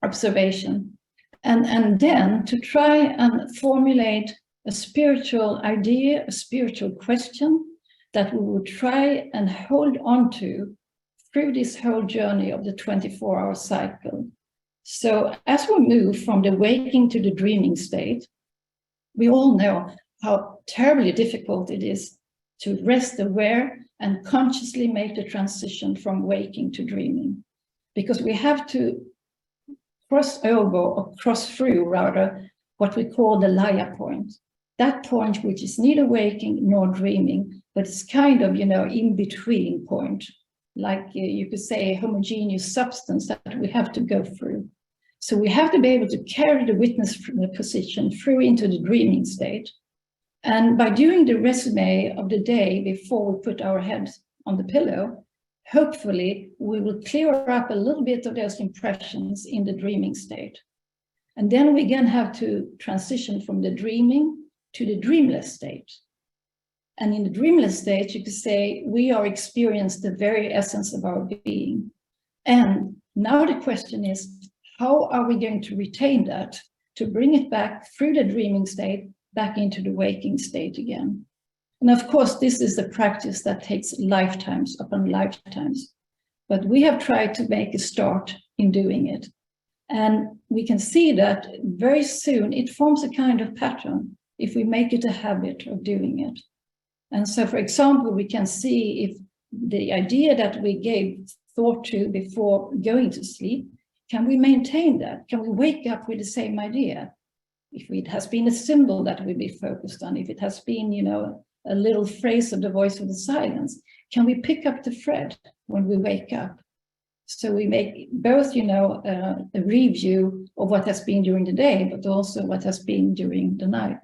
observation. And then to try and formulate a spiritual idea, a spiritual question that we would try and hold on to through this whole journey of the 24-hour cycle. So as we move from the waking to the dreaming state, we all know how terribly difficult it is to rest aware and consciously make the transition from waking to dreaming, because we have to cross over, or cross through rather, what we call the laya point. That point which is neither waking nor dreaming, but it's kind of, in between point, like you could say a homogeneous substance that we have to go through. So we have to be able to carry the witness position through into the dreaming state. And by doing the resume of the day before we put our heads on the pillow, hopefully we will clear up a little bit of those impressions in the dreaming state. And then we again have to transition from the dreaming to the dreamless state. And in the dreamless state, you could say we are experiencing the very essence of our being. And now the question is, how are we going to retain that, to bring it back through the dreaming state, back into the waking state again? And of course, this is a practice that takes lifetimes upon lifetimes. But we have tried to make a start in doing it. And we can see that very soon it forms a kind of pattern if we make it a habit of doing it. And so, for example, we can see if the idea that we gave thought to before going to sleep, can we maintain that? Can we wake up with the same idea? If it has been a symbol that we be focused on, if it has been, a little phrase of the voice of the silence, can we pick up the thread when we wake up? So we make both, a review of what has been during the day, but also what has been during the night.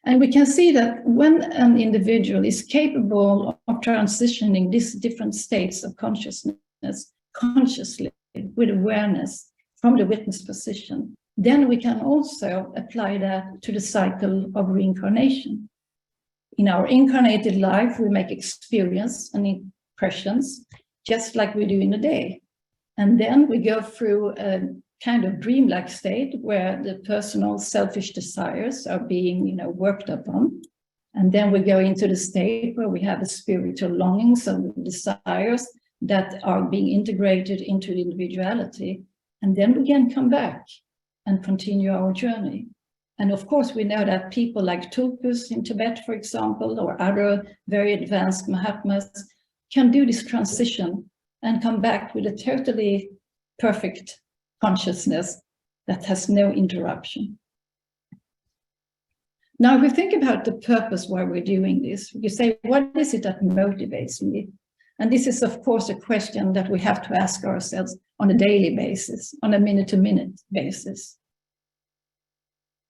And we can see that when an individual is capable of transitioning these different states of consciousness consciously with awareness from the witness position, then we can also apply that to the cycle of reincarnation. In our incarnated life, we make experience and impressions just like we do in the day. And then we go through a kind of dreamlike state where the personal selfish desires are being, worked upon. And then we go into the state where we have the spiritual longings and desires that are being integrated into individuality. And then we can come back and continue our journey. And of course, we know that people like Tulkus in Tibet, for example, or other very advanced Mahatmas can do this transition and come back with a totally perfect consciousness that has no interruption. Now, if we think about the purpose why we're doing this, we say, what is it that motivates me? And this is, of course, a question that we have to ask ourselves on a daily basis, on a minute-to-minute basis.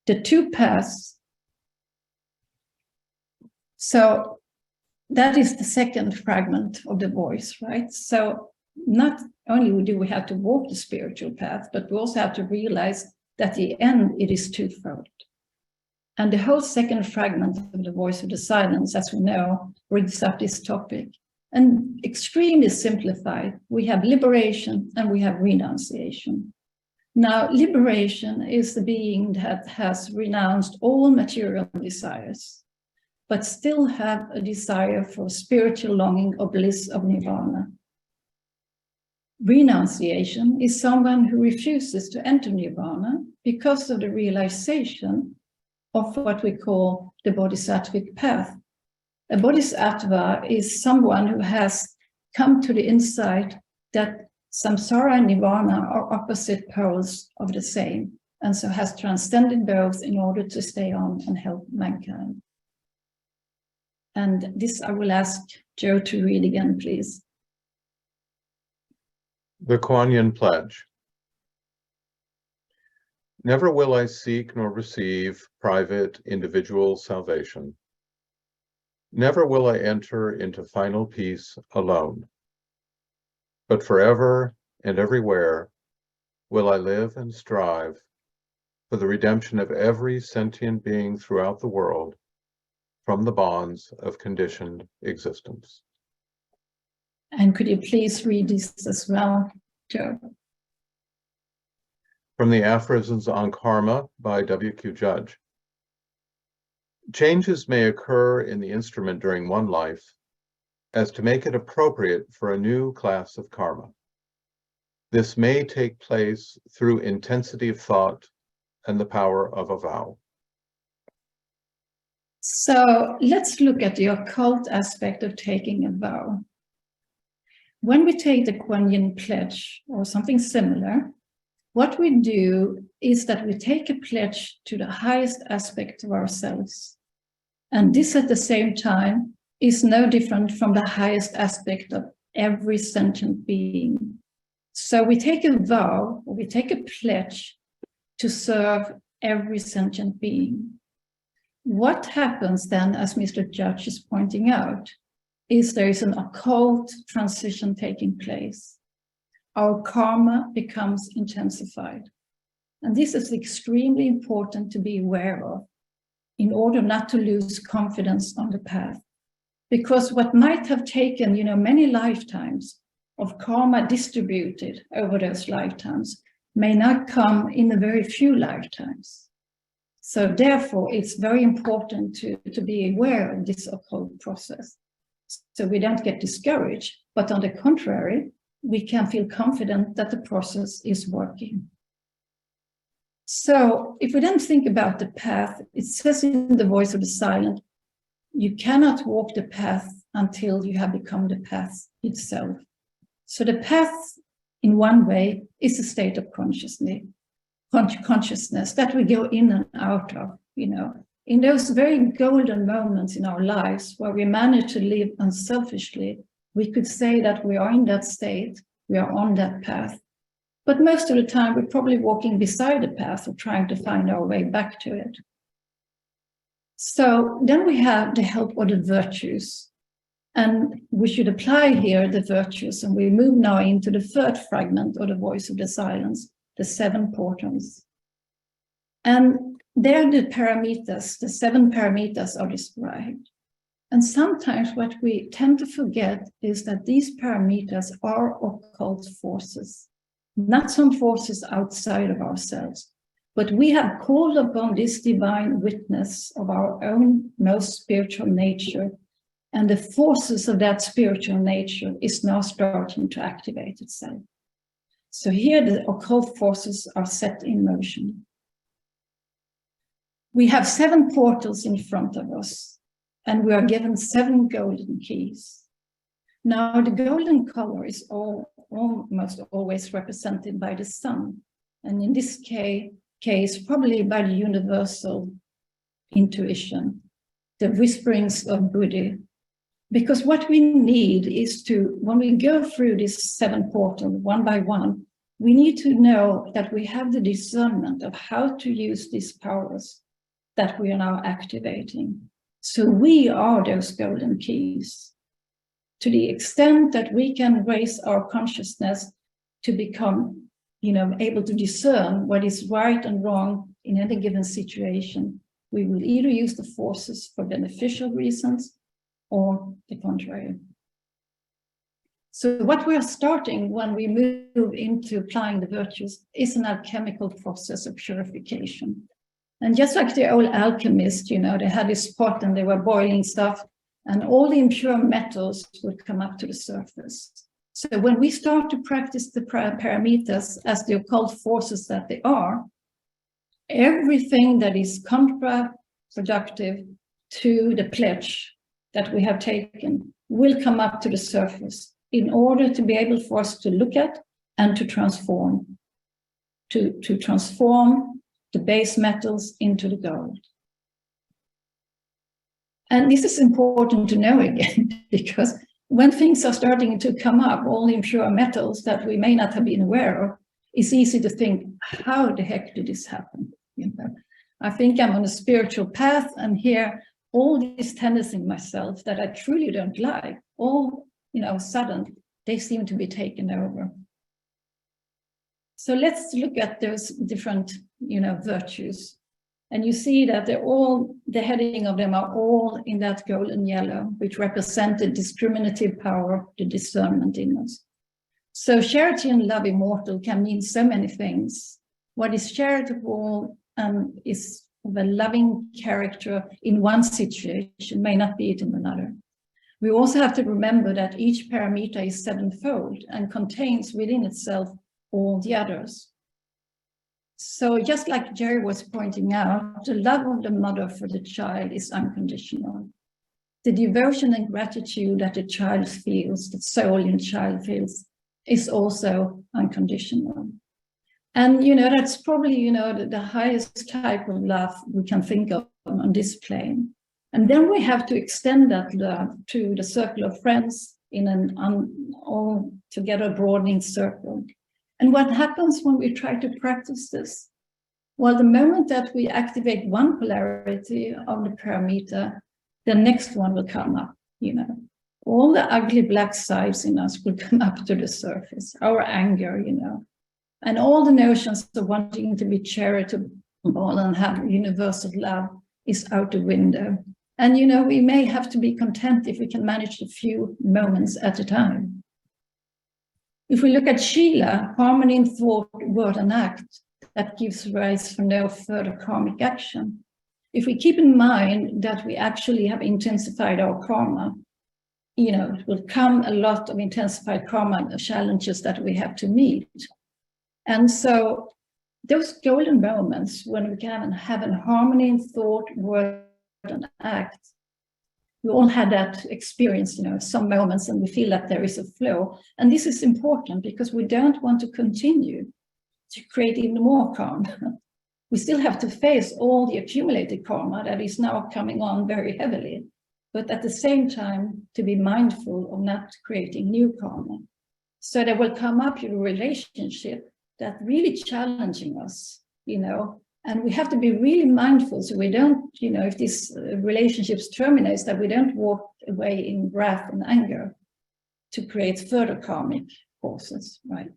The two paths. So that is the second fragment of the voice, right? So not only do we have to walk the spiritual path, but we also have to realize that at the end it is twofold. And the whole second fragment of the voice of the silence, as we know, brings up this topic. And extremely simplified, we have liberation and we have renunciation. Now, liberation is the being that has renounced all material desires, but still have a desire for spiritual longing or bliss of nirvana. Renunciation is someone who refuses to enter nirvana because of the realization of what we call the bodhisattvic path. A bodhisattva is someone who has come to the insight that samsara and nirvana are opposite poles of the same, and so has transcended both in order to stay on and help mankind. And this I will ask Joe to read again, please. The Kuan Yin Pledge. Never will I seek nor receive private individual salvation. Never will I enter into final peace alone. But forever and everywhere will I live and strive for the redemption of every sentient being throughout the world from the bonds of conditioned existence. And could you please read this as well, Joe? From the Aphorisms on Karma by W.Q. Judge. Changes may occur in the instrument during one life as to make it appropriate for a new class of karma. This may take place through intensity of thought and the power of a vow. So let's look at the occult aspect of taking a vow. When we take the Kuan Yin pledge or something similar, what we do is that we take a pledge to the highest aspect of ourselves. And this at the same time is no different from the highest aspect of every sentient being. So we take a vow, or we take a pledge to serve every sentient being. What happens then, as Mr. Judge is pointing out, is there is an occult transition taking place. Our karma becomes intensified. And this is extremely important to be aware of in order not to lose confidence on the path. Because what might have taken, many lifetimes of karma distributed over those lifetimes may not come in a very few lifetimes. So therefore, it's very important to be aware of this occult process. So we don't get discouraged, but on the contrary, we can feel confident that the process is working. So if we then think about the path, it says in the voice of the silent, you cannot walk the path until you have become the path itself. So the path, in one way, is a state of consciousness that we go in and out of, In those very golden moments in our lives where we manage to live unselfishly, we could say that we are in that state, we are on that path. But most of the time, we're probably walking beside the path or trying to find our way back to it. So then we have the help of the virtues. And we should apply here the virtues. And we move now into the third fragment of the voice of the silence, the 7 portals. And there the parameters, the 7 parameters are described. And sometimes what we tend to forget is that these parameters are occult forces, not some forces outside of ourselves. But we have called upon this divine witness of our own most spiritual nature, and the forces of that spiritual nature is now starting to activate itself. So here the occult forces are set in motion. We have 7 portals in front of us, and we are given 7 golden keys. Now the golden color is almost always represented by the sun, and in this case, probably by the universal intuition, the whisperings of Buddha. Because what we need is to, when we go through this 7 portals one by one, we need to know that we have the discernment of how to use these powers that we are now activating. So we are those golden keys. To the extent that we can raise our consciousness to become able to discern what is right and wrong in any given situation, we will either use the forces for beneficial reasons or the contrary. So what we are starting when we move into applying the virtues is an alchemical process of purification. And just like the old alchemists, they had this pot and they were boiling stuff, and all the impure metals would come up to the surface. So when we start to practice the parameters as the occult forces that they are, everything that is counterproductive to the pledge that we have taken will come up to the surface in order to be able for us to look at and to transform, to transform the base metals into the gold. And this is important to know again, because when things are starting to come up, all the impure metals that we may not have been aware of, it's easy to think, how the heck did this happen? I think I'm on a spiritual path, and here all these tendencies in myself that I truly don't like, all sudden, they seem to be taken over. So let's look at those different, virtues. And you see that the heading of them are all in that golden yellow, which represent the discriminative power, the discernment in us. So charity and love immortal can mean so many things. What is charitable is of a loving character in one situation may not be it in another. We also have to remember that each parameter is 7-fold and contains within itself all the others. So just like Jerry was pointing out, the love of the mother for the child is unconditional. The devotion and gratitude that the child feels, the soul in the child feels, is also unconditional. And, that's probably, the highest type of love we can think of on this plane. And then we have to extend that love to the circle of friends in an altogether broadening circle. And what happens when we try to practice this? Well, the moment that we activate one polarity of the parameter, the next one will come up, you know. All the ugly black sides in us will come up to the surface, our anger, you know, and all the notions of wanting to be charitable and have universal love is out the window. And, you know, we may have to be content if we can manage a few moments at a time. If we look at Sheila, harmony in thought, word, and act, that gives rise for no further karmic action. If we keep in mind that we actually have intensified our karma, you know, it will come a lot of intensified karma challenges that we have to meet. And so those golden moments when we can have a harmony in thought, word, and act, we all had that experience, you know, some moments, and we feel that there is a flow. And this is important because we don't want to continue to create even more karma. We still have to face all the accumulated karma that is now coming on very heavily, but at the same time to be mindful of not creating new karma. So there will come up a relationship that really challenging us, you know, and we have to be really mindful so we don't, you know, if these relationships terminate, that we don't walk away in wrath and anger to create further karmic forces, right?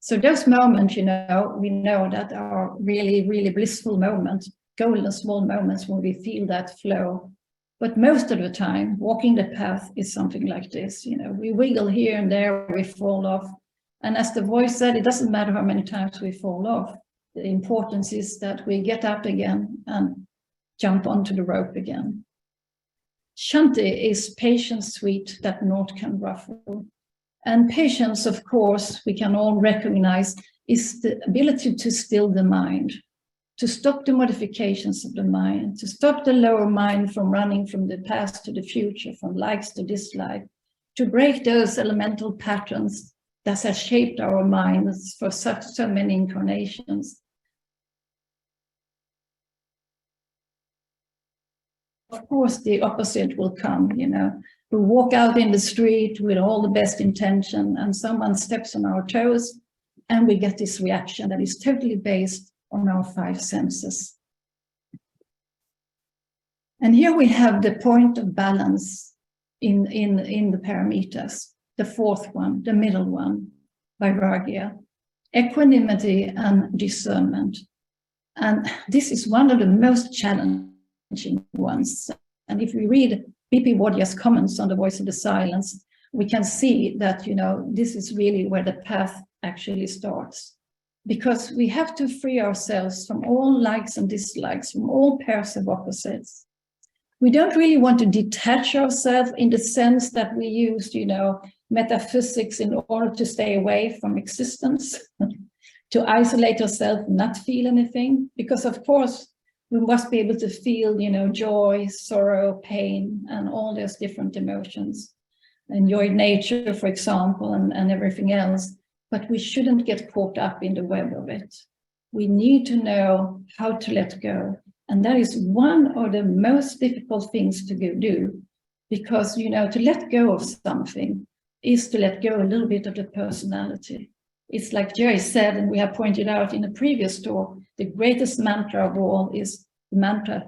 So those moments, you know, we know that are really, really blissful moments, golden small moments when we feel that flow. But most of the time, walking the path is something like this, you know, we wiggle here and there, we fall off. And as the voice said, it doesn't matter how many times we fall off. The importance is that we get up again and jump onto the rope again. Shanti is patience sweet that naught can ruffle. And patience, of course, we can all recognize is the ability to still the mind, to stop the modifications of the mind, to stop the lower mind from running from the past to the future, from likes to dislike, to break those elemental patterns that have shaped our minds for so many incarnations. Of course, the opposite will come, you know. We walk out in the street with all the best intention and someone steps on our toes and we get this reaction that is totally based on our five senses. And here we have the point of balance in the parameters. The fourth one, the middle one, vairagya, equanimity and discernment. And this is one of the most challenging ones. And if we read B.P. Wadhya's comments on the voice of the silence, we can see that, you know, this is really where the path actually starts. Because we have to free ourselves from all likes and dislikes, from all pairs of opposites. We don't really want to detach ourselves in the sense that we use, you know, metaphysics in order to stay away from existence, to isolate ourselves and not feel anything. Because of course, we must be able to feel, you know, joy, sorrow, pain, and all those different emotions. Enjoy nature, for example, and everything else. But we shouldn't get caught up in the web of it. We need to know how to let go. And that is one of the most difficult things to do. Because, you know, to let go of something is to let go a little bit of the personality. It's like Jerry said, and we have pointed out in a previous talk, the greatest mantra of all is the mantra,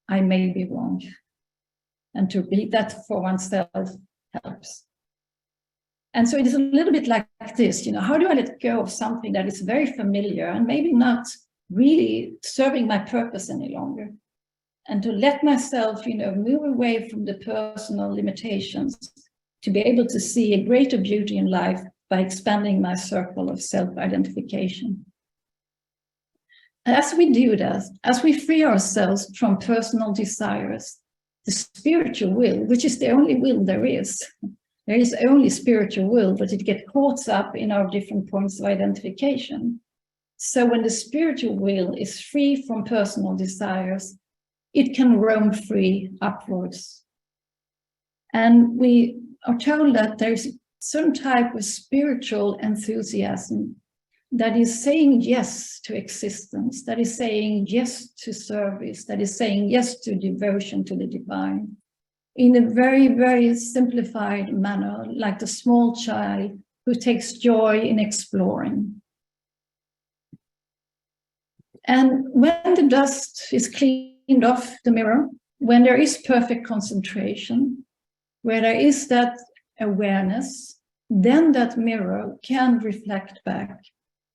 I may be wrong. And to repeat that for oneself helps. And so it is a little bit like this, you know, how do I let go of something that is very familiar and maybe not really serving my purpose any longer? And to let myself, you know, move away from the personal limitations to be able to see a greater beauty in life by expanding my circle of self-identification. As we do that, as we free ourselves from personal desires, the spiritual will, which is the only will there is only spiritual will, but it gets caught up in our different points of identification. So when the spiritual will is free from personal desires, it can roam free upwards. And we are told that there's certain type of spiritual enthusiasm that is saying yes to existence, that is saying yes to service, that is saying yes to devotion to the divine, in a very, very simplified manner, like the small child who takes joy in exploring. And when the dust is cleaned off the mirror, when there is perfect concentration, where there is that awareness, then that mirror can reflect back.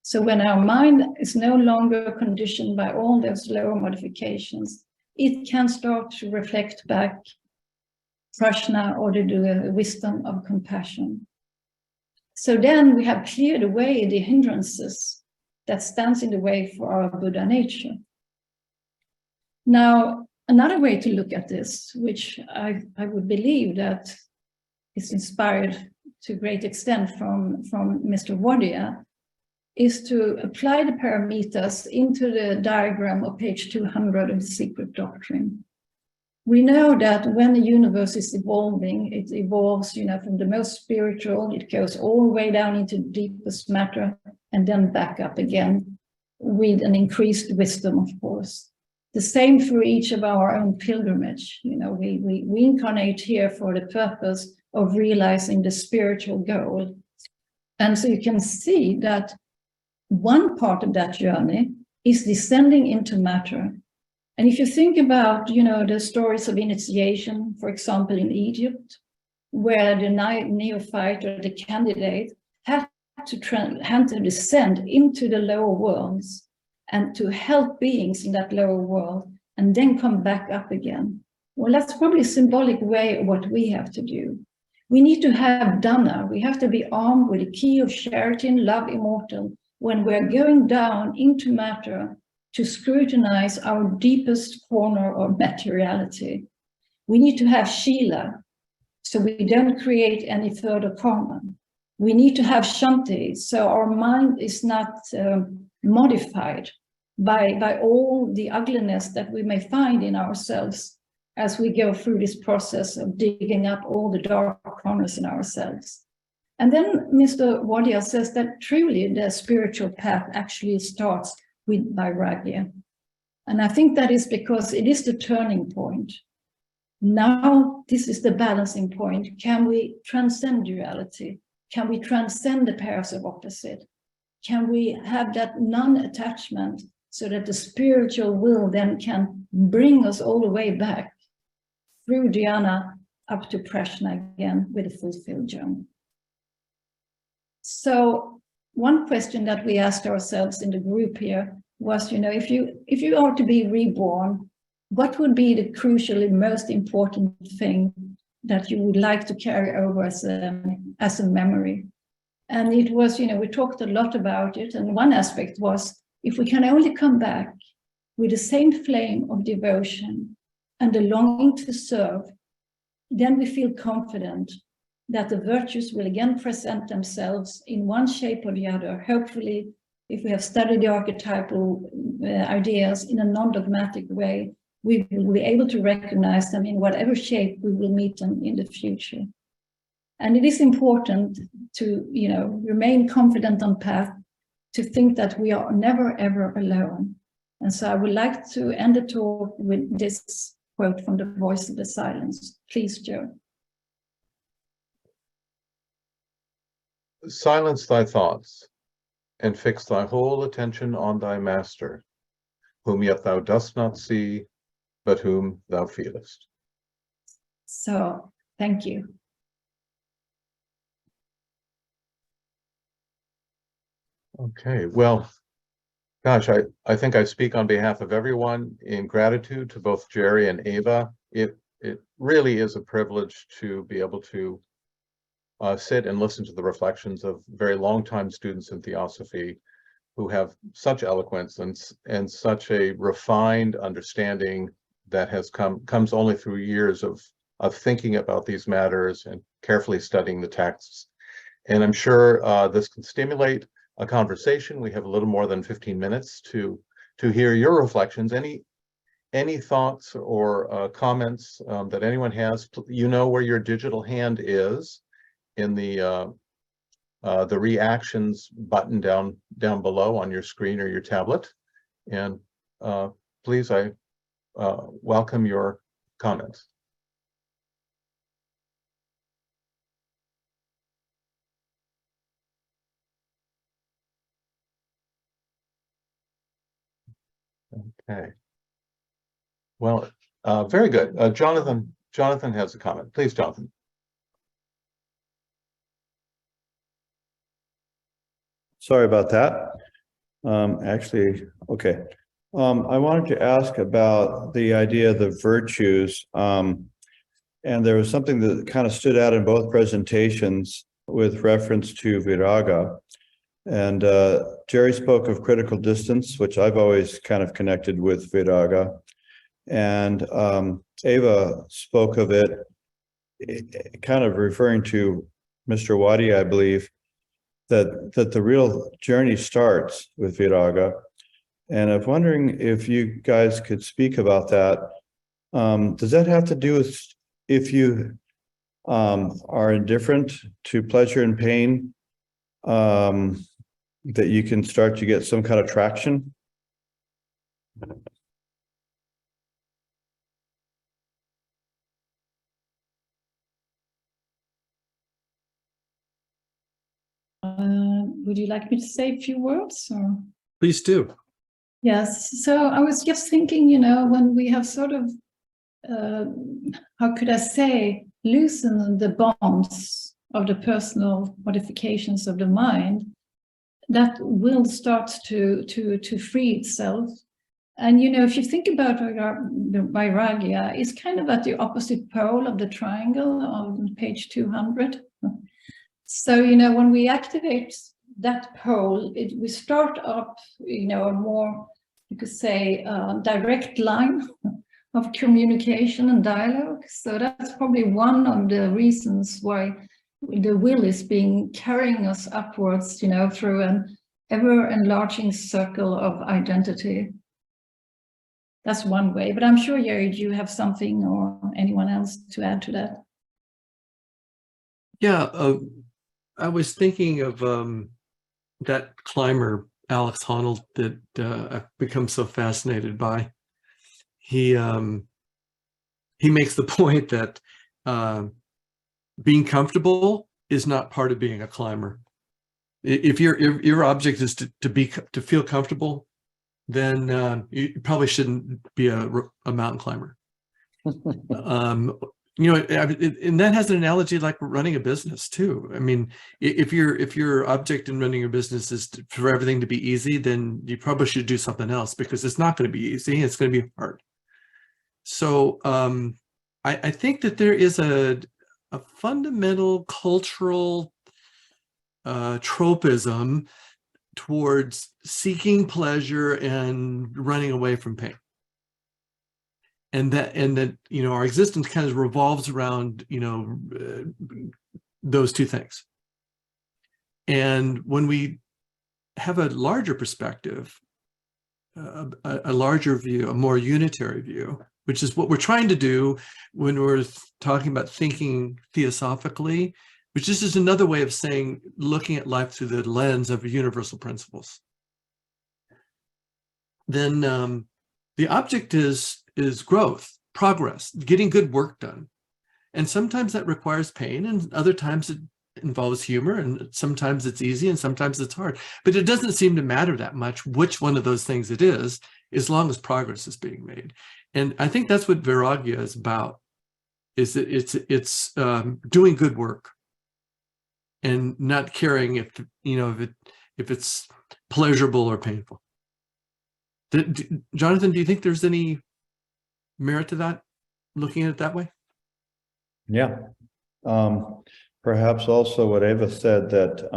So when our mind is no longer conditioned by all those lower modifications, it can start to reflect back prajna, or the wisdom of compassion. So then we have cleared away the hindrances that stands in the way for our Buddha nature. Now, another way to look at this, which I would believe that is inspired to a great extent from Mr. Wadia, is to apply the paramitas into the diagram of page 200 of the Secret Doctrine. We know that when the universe is evolving, it evolves, from the most spiritual, it goes all the way down into the deepest matter, and then back up again with an increased wisdom, of course. The same for each of our own pilgrimage. We incarnate here for the purpose of realizing the spiritual goal. And so you can see that one part of that journey is descending into matter. And if you think about, the stories of initiation, for example, in Egypt, where the neophyte or the candidate had to descend into the lower worlds and to help beings in that lower world and then come back up again. Well, that's probably a symbolic way of what we have to do. We need to have dana. We have to be armed with the key of charity and love immortal when we're going down into matter to scrutinize our deepest corner of materiality. We need to have shila, so we don't create any further karma. We need to have shanti, so our mind is not modified by all the ugliness that we may find in ourselves as we go through this process of digging up all the dark corners in ourselves. And then Mr. Wadia says that truly the spiritual path actually starts with vairagya. And I think that is because it is the turning point. Now, this is the balancing point. Can we transcend duality? Can we transcend the pairs of opposite? Can we have that non-attachment so that the spiritual will then can bring us all the way back through dhyana up to prajna again with a fulfilled journey? So one question that we asked ourselves in the group here was, if you are to be reborn, what would be the crucially most important thing that you would like to carry over as a memory? And it was, we talked a lot about it. And one aspect was, if we can only come back with the same flame of devotion and the longing to serve, then we feel confident that the virtues will again present themselves in one shape or the other. Hopefully, if we have studied the archetypal ideas in a non-dogmatic way, we will be able to recognize them in whatever shape we will meet them in the future. And it is important to, remain confident on path, to think that we are never, ever alone. And so I would like to end the talk with this quote from the Voice of the Silence. Please, Joe. Silence thy thoughts, and fix thy whole attention on thy master, whom yet thou dost not see, but whom thou feelest. So, thank you. Okay, well, gosh, I think I speak on behalf of everyone in gratitude to both Jerry and Ava. It really is a privilege to be able to sit and listen to the reflections of very long-time students in Theosophy who have such eloquence and such a refined understanding that has comes only through years of thinking about these matters and carefully studying the texts. And I'm sure this can stimulate a conversation. We have a little more than 15 minutes to hear your reflections. Any thoughts or comments that anyone has, where your digital hand is in the the reactions button down below on your screen or your tablet. And please, I welcome your comments. Okay. Well, very good. Jonathan has a comment. Please, Jonathan. Sorry about that. Actually, okay. I wanted to ask about the idea of the virtues. And there was something that kind of stood out in both presentations with reference to viraga. And Jerry spoke of critical distance, which I've always kind of connected with viraga. And Eva spoke of it, kind of referring to Mr. Wadi, I believe, that the real journey starts with viraga. And I'm wondering if you guys could speak about that. Does that have to do with if you are indifferent to pleasure and pain, that you can start to get some kind of traction? Would you like me to say a few words? Or? Please do. Yes, so I was just thinking, you know, when we have sort of, how could I say, loosened the bonds of the personal modifications of the mind, that will start to free itself. And, you know, if you think about the vairagya, it's kind of at the opposite pole of the triangle on page 200. So, you know, when we activate that pole, we start up, you know, a more, you could say, direct line of communication and dialogue. So that's probably one of the reasons why the will is carrying us upwards, you know, through an ever enlarging circle of identity. That's one way, but I'm sure, Jerry, you have something or anyone else to add to that? Yeah, I was thinking of that climber, Alex Honnold, that I've become so fascinated by. He makes the point that being comfortable is not part of being a climber. If your object is to feel comfortable, then you probably shouldn't be a mountain climber. You know, and that has an analogy like running a business too. I mean, if your object in running your business is for everything to be easy, then you probably should do something else, because it's not going to be easy. It's going to be hard. So I think that there is a fundamental cultural tropism towards seeking pleasure and running away from pain. And that, you know, our existence kind of revolves around, you know, those two things. And when we have a larger perspective, a larger view, a more unitary view, which is what we're trying to do when we're talking about thinking theosophically, which is just another way of saying, looking at life through the lens of universal principles. Then the object is growth, progress, getting good work done. And sometimes that requires pain, and other times it involves humor, and sometimes it's easy and sometimes it's hard. But it doesn't seem to matter that much which one of those things it is, as long as progress is being made. And I think that's what vairagya is about, is that it's doing good work and not caring if, you know, if it's pleasurable or painful. Jonathan, do you think there's any merit to that, looking at it that way? Yeah. Perhaps also what Eva said, that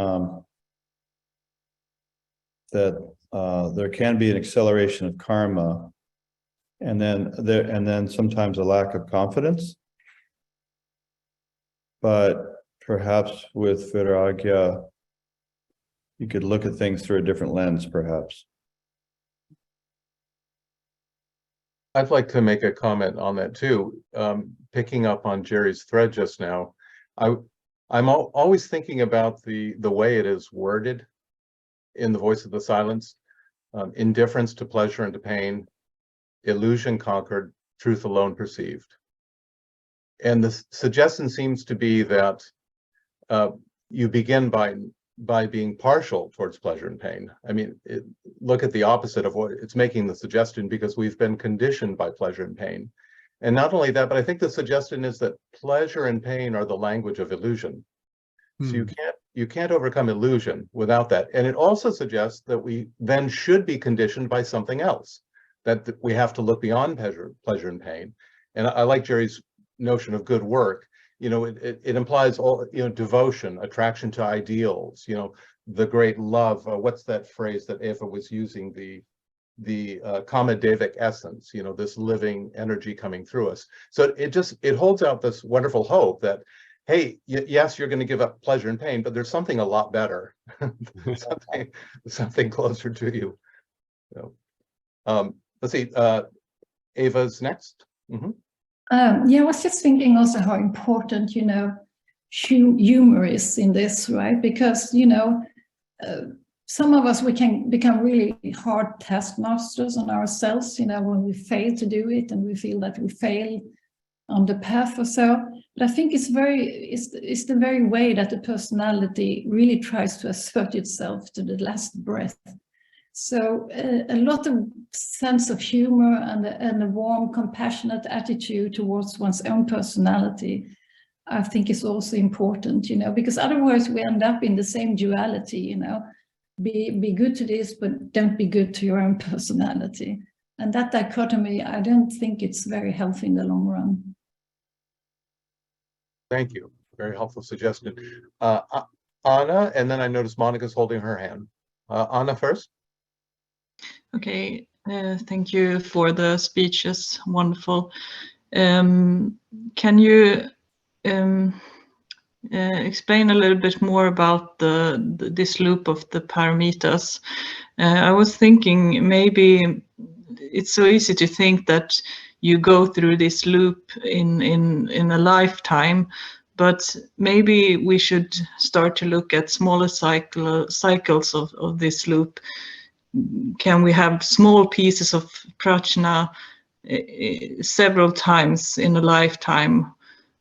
there can be an acceleration of karma, and then sometimes a lack of confidence. But perhaps with vairagya, you could look at things through a different lens, perhaps. I'd like to make a comment on that too. Picking up on Jerry's thread just now, I'm always thinking about the way it is worded in The Voice of the Silence. Indifference to pleasure and to pain, illusion conquered, truth alone perceived. And the suggestion seems to be that you begin by being partial towards pleasure and pain. I mean, look at the opposite of what it's making the suggestion, because we've been conditioned by pleasure and pain. And not only that, but I think the suggestion is that pleasure and pain are the language of illusion. So you can't overcome illusion without that. And it also suggests that we then should be conditioned by something else, that we have to look beyond pleasure and pain. And I like Jerry's notion of good work. You know, it implies all, you know, devotion, attraction to ideals, you know, the great love. What's that phrase that Eva was using? The Kamadevic essence, you know, this living energy coming through us. So it holds out this wonderful hope that, hey, yes, you're going to give up pleasure and pain, but there's something a lot better, something closer to you. So, let's see, Ava's next. Mm-hmm. Yeah, I was just thinking also how important, you know, humor is in this, right? Because, you know, some of us, we can become really hard taskmasters on ourselves, you know, when we fail to do it and we feel that we fail on the path or so. But I think it's the very way that the personality really tries to assert itself to the last breath. So a lot of sense of humor and a warm, compassionate attitude towards one's own personality, I think is also important, you know, because otherwise we end up in the same duality, you know, be good to this, but don't be good to your own personality. And that dichotomy, I don't think it's very healthy in the long run. Thank you. Very helpful suggestion. Anna, and then I noticed Monica's holding her hand. Anna first. Okay, thank you for the speeches. Wonderful. Can you explain a little bit more about this loop of the paramitas? I was thinking maybe it's so easy to think that you go through this loop in a lifetime, but maybe we should start to look at smaller cycles of this loop. Can we have small pieces of prajna several times in a lifetime?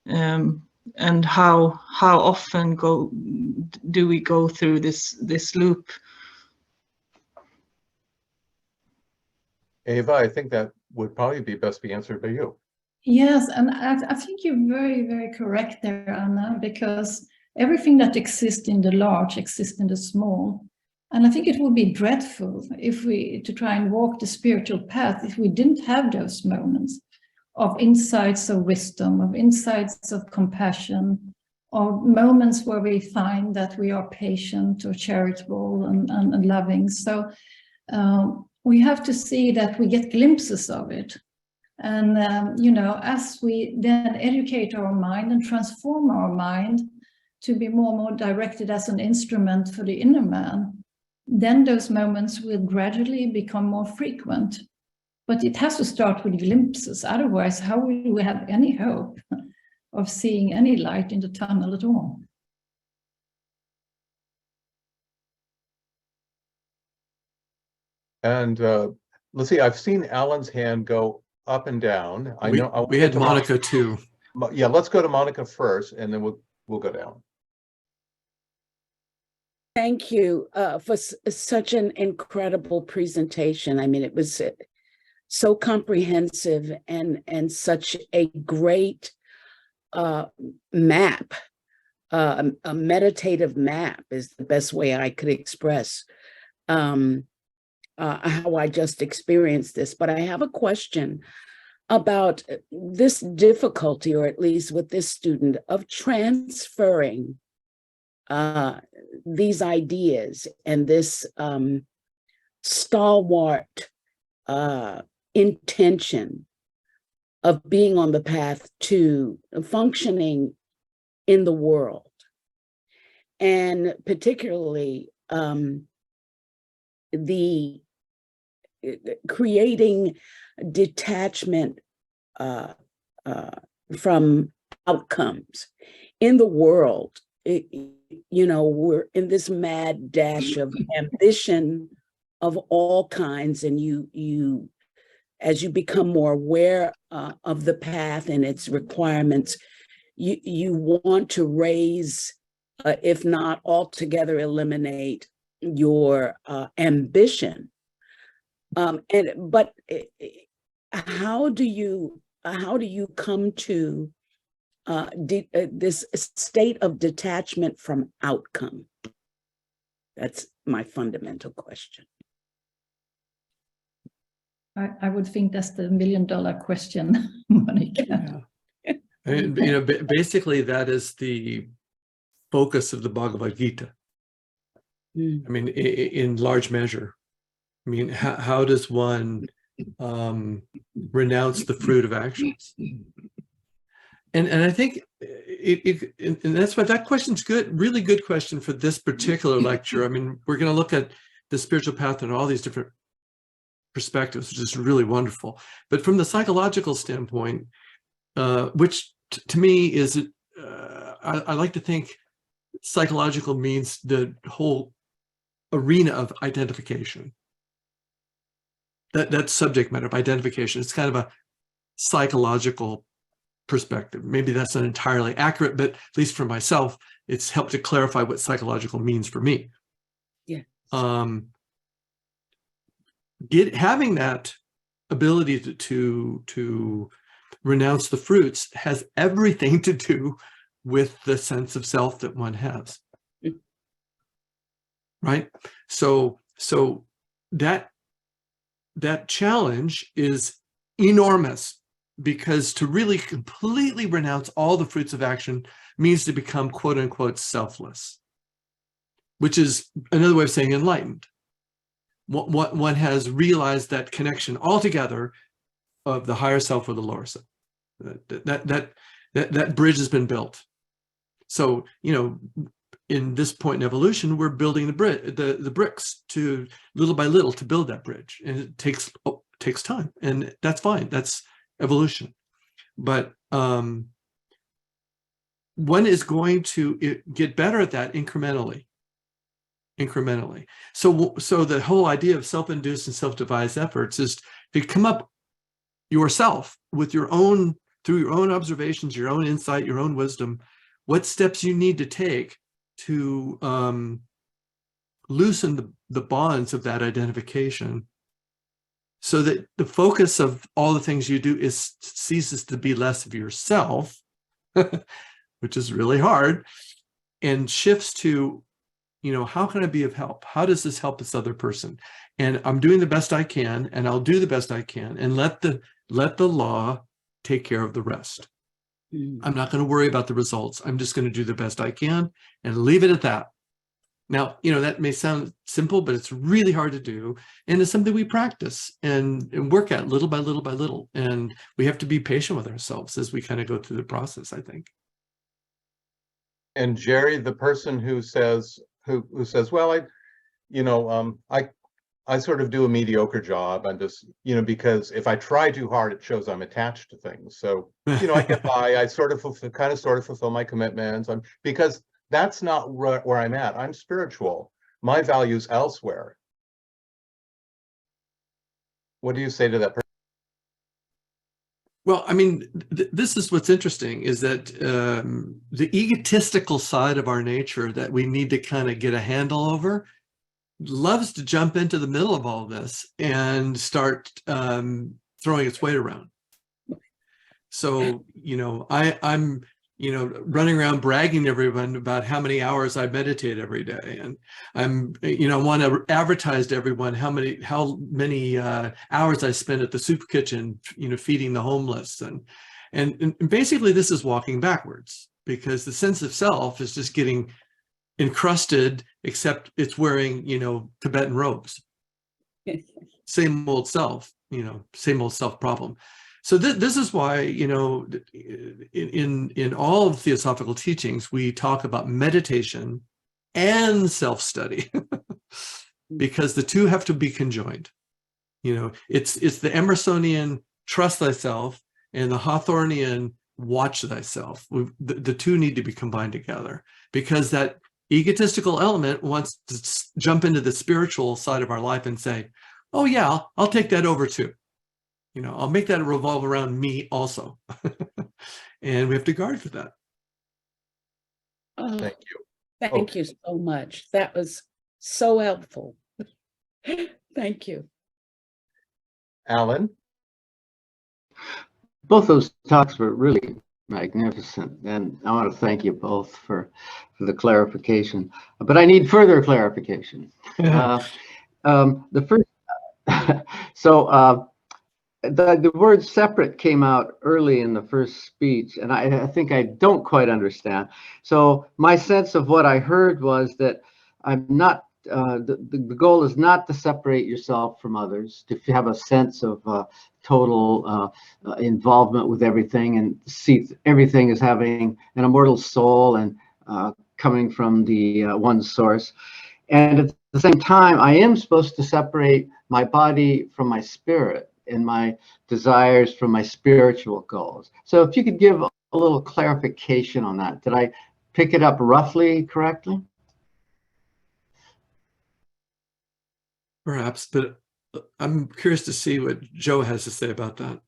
And how often do we go through this loop? Eva, I think that would probably be best be answered by you. Yes, and I think you're very, very correct there, Anna, because everything that exists in the large exists in the small. And I think it would be dreadful to try and walk the spiritual path if we didn't have those moments of insights of wisdom, of insights of compassion, of moments where we find that we are patient or charitable and loving. So we have to see that we get glimpses of it. And, you know, as we then educate our mind and transform our mind to be more and more directed as an instrument for the inner man, then those moments will gradually become more frequent. But it has to start with glimpses. Otherwise, how will we have any hope of seeing any light in the tunnel at all? And let's see, I've seen Alan's hand go up and down. I know we had Monica too. Yeah, let's go to Monica first, and then we'll go down. Thank you for such an incredible presentation. I mean, it was so comprehensive and such a great map, a meditative map is the best way I could express how I just experienced this. But I have a question about this difficulty, or at least with this student, of transferring these ideas and this stalwart intention of being on the path to functioning in the world, and particularly the creating detachment from outcomes in the world we're in this mad dash of ambition of all kinds, and you as you become more aware of the path and its requirements, you want to raise, if not altogether eliminate, your ambition. But how do you come to this state of detachment from outcome? That's my fundamental question. I would think that's the $1 million question, Monica. Yeah. And, basically that is the focus of the Bhagavad Gita. I mean, in large measure. I mean, how does one renounce the fruit of actions? And I think and that's why that question's good, really good question for this particular lecture. I mean, we're going to look at the spiritual path and all these different perspectives, which is really wonderful. But from the psychological standpoint, which to me is, I like to think psychological means the whole arena of identification. That subject matter of identification. It's kind of a psychological perspective. Maybe that's not entirely accurate, but at least for myself, it's helped to clarify what psychological means for me. Yeah. Having that ability to renounce the fruits has everything to do with the sense of self that one has. Right? So that challenge is enormous, because to really completely renounce all the fruits of action means to become quote unquote selfless, which is another way of saying enlightened. One has realized that connection altogether of the higher self or the lower self. That bridge has been built. So, in this point in evolution, we're building the bricks to little by little to build that bridge, and it takes time, and that's fine. That's evolution. But one is going to get better at that incrementally. So the whole idea of self-induced and self-devised efforts is to come up yourself with through your own observations, your own insight, your own wisdom, what steps you need to take to loosen the bonds of that identification, so that the focus of all the things you do ceases to be less of yourself, which is really hard, and shifts to, how can I be of help? How does this help this other person? And I'm doing the best I can, and I'll do the best I can, and let the law take care of the rest. I'm not going to worry about the results. I'm just going to do the best I can and leave it at that. Now, that may sound simple, but it's really hard to do. And it's something we practice and work at little by little by little. And we have to be patient with ourselves as we kind of go through the process, I think. And Jerry, the person who says, well, I sort of do a mediocre job. I'm just, because if I try too hard, it shows I'm attached to things. So, I get by, I sort of fulfill my commitments. Because that's not where I'm at. I'm spiritual. My value's elsewhere. What do you say to that person? Well, I mean, this is what's interesting, is that the egotistical side of our nature that we need to kind of get a handle over loves to jump into the middle of all this and start throwing its weight around. So, I'm running around bragging to everyone about how many hours I meditate every day. And I'm, want to advertise to everyone how many hours I spend at the soup kitchen, feeding the homeless. And basically this is walking backwards, because the sense of self is just getting encrusted, except it's wearing, Tibetan robes. Same old self, same old self problem. So this is why, in all of theosophical teachings, we talk about meditation and self-study, because the two have to be conjoined. It's the Emersonian trust thyself and the Hawthornian watch thyself. The two need to be combined together, because that egotistical element wants to jump into the spiritual side of our life and say, oh yeah, I'll take that over too. You know, I'll make that revolve around me also. And we have to guard for that. Oh, Thank you. thank you so much. That was so helpful. Thank you. Alan? Both those talks were really magnificent, and I want to thank you both for the clarification. But I need further clarification. The first, the word separate came out early in the first speech, and I think I don't quite understand. So my sense of what I heard was that I'm not. The goal is not to separate yourself from others, to have a sense of total involvement with everything and see everything as having an immortal soul and coming from the one source. And at the same time, I am supposed to separate my body from my spirit and my desires from my spiritual goals. So if you could give a little clarification on that. Did I pick it up roughly correctly? Perhaps, but I'm curious to see what Joe has to say about that.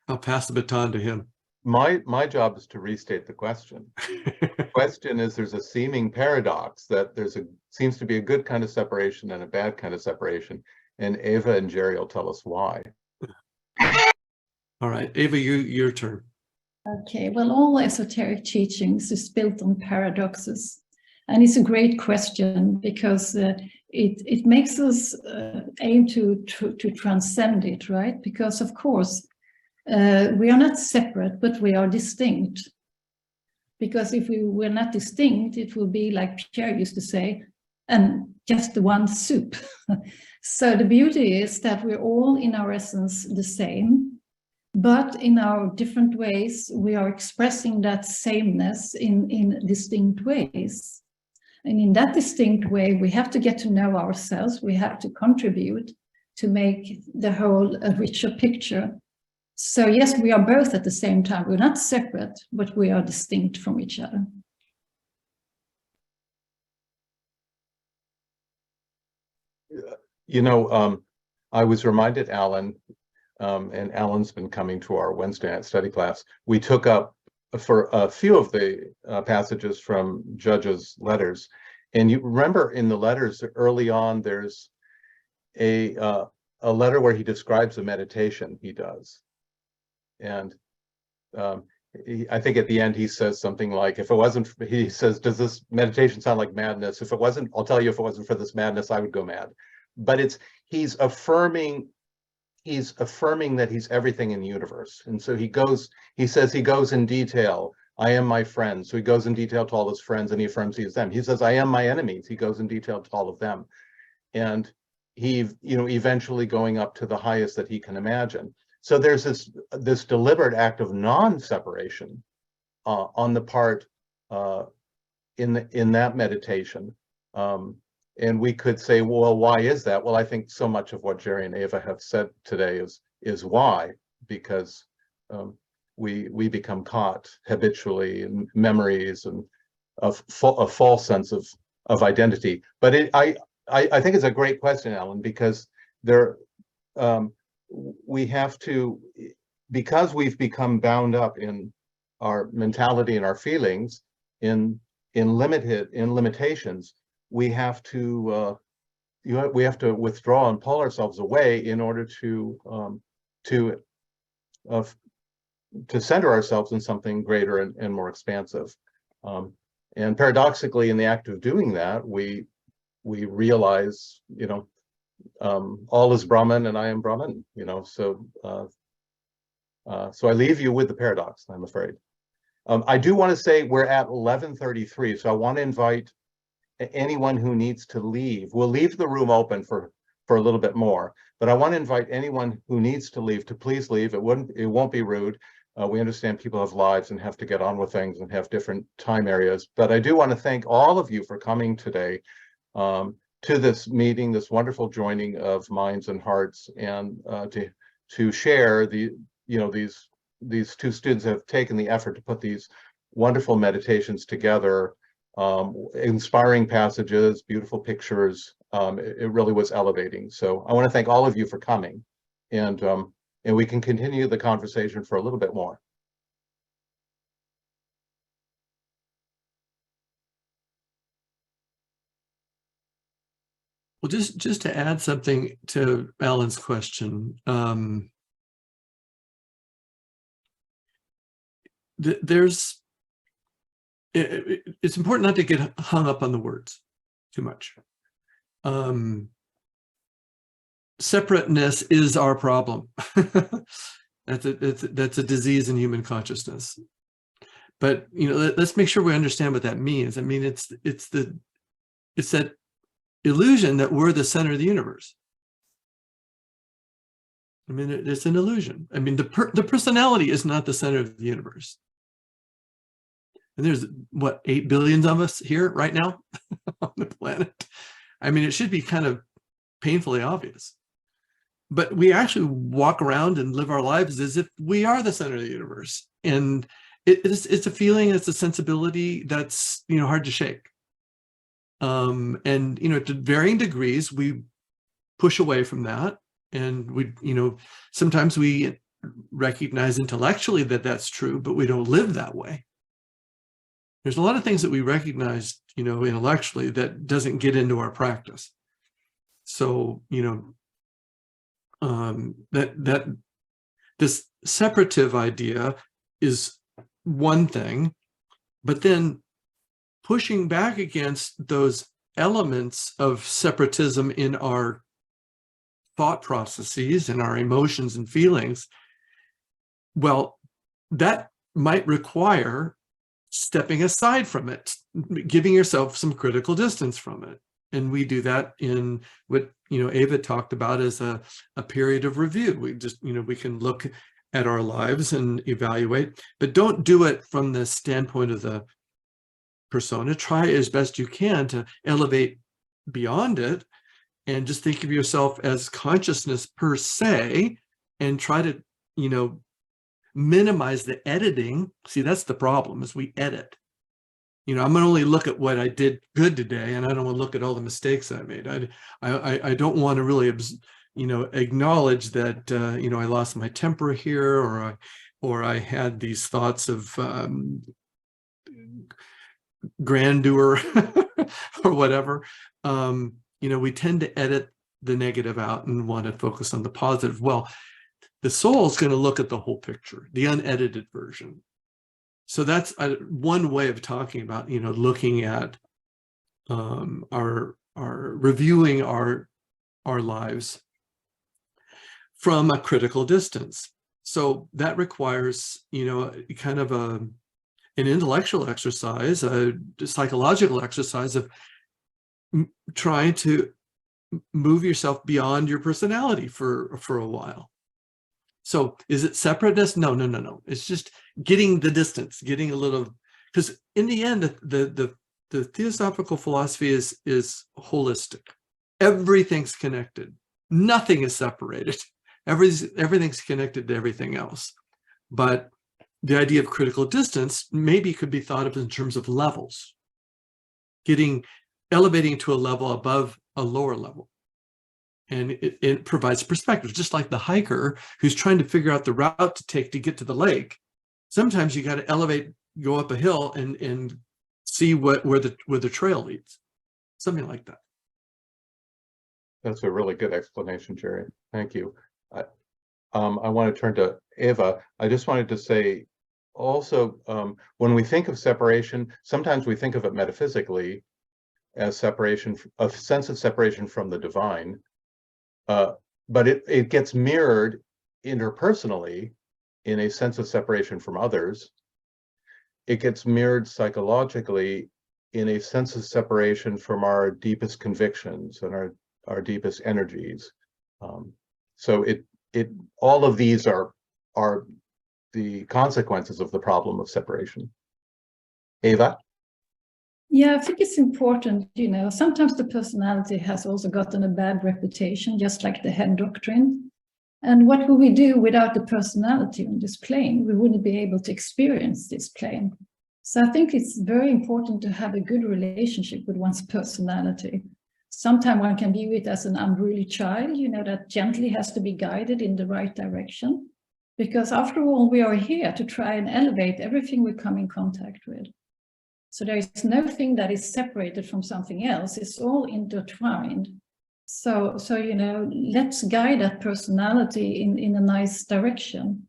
I'll pass the baton to him. My job is to restate the question. The question is, there's a seeming paradox that seems to be a good kind of separation and a bad kind of separation, and Ava and Jerry will tell us why. All right, Ava, your turn. Okay, well, all esoteric teachings is built on paradoxes. And it's a great question because it makes us aim to transcend it, right? Because, of course, we are not separate, but we are distinct. Because if we were not distinct, it will be like Pierre used to say, and just the one soup. So the beauty is that we're all in our essence the same, but in our different ways, we are expressing that sameness in distinct ways. And in that distinct way, we have to get to know ourselves. We have to contribute to make the whole a richer picture. So yes, we are both at the same time. We're not separate, but we are distinct from each other. You know, I was reminded, Alan, and Alan's been coming to our Wednesday night study class. We took up for a few of the passages from Judge's letters. And you remember in the letters early on, there's a letter where he describes a meditation he does. And I think at the end he says something like, if it wasn't, he says, does this meditation sound like madness? If it wasn't, I'll tell you, if it wasn't for this madness, I would go mad. But he's affirming that he's everything in the universe. And so he says he goes in detail. I am my friend. So he goes in detail to all his friends and he affirms he is them. He says, I am my enemies. He goes in detail to all of them. And he, eventually going up to the highest that he can imagine. So there's this deliberate act of non-separation on the part in that meditation. And we could say, well, why is that? Well, I think so much of what Jerry and Ava have said today is why, because we become caught habitually in memories and a false sense of identity. But I think it's a great question, Alan, because we have to, because we've become bound up in our mentality and our feelings in limitations. We have to withdraw and pull ourselves away in order to center ourselves in something greater and more expansive. And paradoxically, in the act of doing that, we realize, all is Brahman and I am Brahman. So I leave you with the paradox, I'm afraid. I do want to say we're at 11:33, so I want to invite anyone who needs to leave. We'll leave the room open for a little bit more, but I want to invite anyone who needs to leave to please leave. It won't be rude. We understand people have lives and have to get on with things and have different time areas, but I do want to thank all of you for coming today to this meeting, this wonderful joining of minds and hearts, and to share these two students have taken the effort to put these wonderful meditations together, inspiring passages, beautiful pictures. It really was elevating. So I want to thank all of you for coming, and we can continue the conversation for a little bit more. Well, just to add something to Alan's question, it's important not to get hung up on the words too much. Separateness is our problem. That's a disease in human consciousness. But let's make sure we understand what that means. I mean, it's that illusion that we're the center of the universe. I mean, it's an illusion. I mean, the personality is not the center of the universe. And there's, what, 8 billion of us here right now on the planet. I mean, it should be kind of painfully obvious. But we actually walk around and live our lives as if we are the center of the universe. And it's a feeling, it's a sensibility that's, hard to shake. And, to varying degrees, we push away from that. And we, sometimes we recognize intellectually that that's true, but we don't live that way. There's a lot of things that we recognize, intellectually that doesn't get into our practice. So, that this separative idea is one thing, but then pushing back against those elements of separatism in our thought processes and our emotions and feelings, well, that might require stepping aside from it, giving yourself some critical distance from it. And we do that in what, Ava talked about as a period of review. We just, we can look at our lives and evaluate, but don't do it from the standpoint of the persona. Try as best you can to elevate beyond it and just think of yourself as consciousness per se, and try to, minimize the editing. See, that's the problem, is we edit. I'm going to only look at what I did good today, and I don't want to look at all the mistakes I made. I don't want to really, acknowledge that, I lost my temper here, or I had these thoughts of grandeur or whatever. We tend to edit the negative out and want to focus on the positive. Well, the soul is going to look at the whole picture, the unedited version. So that's one way of talking about, looking at our reviewing our lives from a critical distance. So that requires, kind of an intellectual exercise, a psychological exercise of trying to move yourself beyond your personality for a while. So is it separateness? No. It's just getting the distance, getting a little, because in the end, the Theosophical philosophy is holistic. Everything's connected. Nothing is separated. Everything's connected to everything else. But the idea of critical distance maybe could be thought of in terms of levels, elevating to a level above a lower level. And it provides perspective, just like the hiker who's trying to figure out the route to take to get to the lake. Sometimes you got to elevate, go up a hill and see where the trail leads, something like that. That's a really good explanation, Jerry. Thank you. I want to turn to Eva. I just wanted to say also, when we think of separation, sometimes we think of it metaphysically as separation, a sense of separation from the divine. But it gets mirrored interpersonally in a sense of separation from others. It gets mirrored psychologically in a sense of separation from our deepest convictions and our deepest energies. So all of these are the consequences of the problem of separation. Eva? Yeah, I think it's important, sometimes the personality has also gotten a bad reputation, just like the head doctrine. And what would we do without the personality on this plane? We wouldn't be able to experience this plane. So I think it's very important to have a good relationship with one's personality. Sometimes one can view it as an unruly child, that gently has to be guided in the right direction. Because after all, we are here to try and elevate everything we come in contact with. So there is nothing that is separated from something else. It's all intertwined. So let's guide that personality in a nice direction.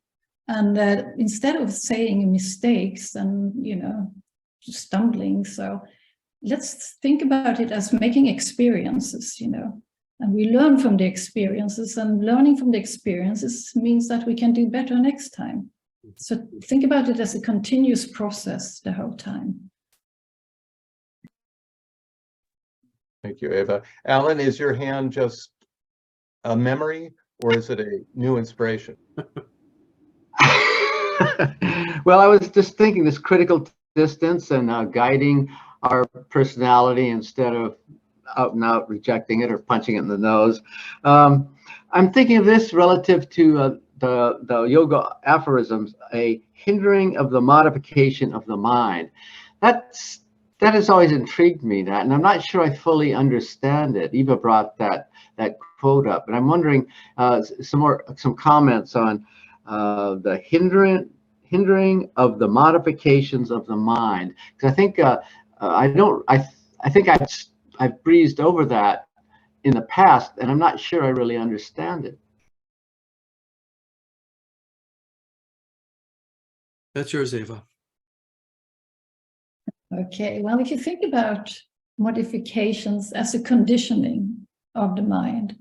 And instead of saying mistakes and, stumbling, so let's think about it as making experiences, and we learn from the experiences, and learning from the experiences means that we can do better next time. So think about it as a continuous process the whole time. Thank you, Eva. Alan, is your hand just a memory or is it a new inspiration? Well, I was just thinking this critical distance and guiding our personality instead of out and out rejecting it or punching it in the nose. I'm thinking of this relative to the yoga aphorisms, a hindering of the modification of the mind. That has always intrigued me, and I'm not sure I fully understand it. Eva brought that quote up, and I'm wondering some comments on the hindering of the modifications of the mind. Because I think I've breezed over that in the past, and I'm not sure I really understand it. That's yours, Eva. Okay, well, if you think about modifications as a conditioning of the mind.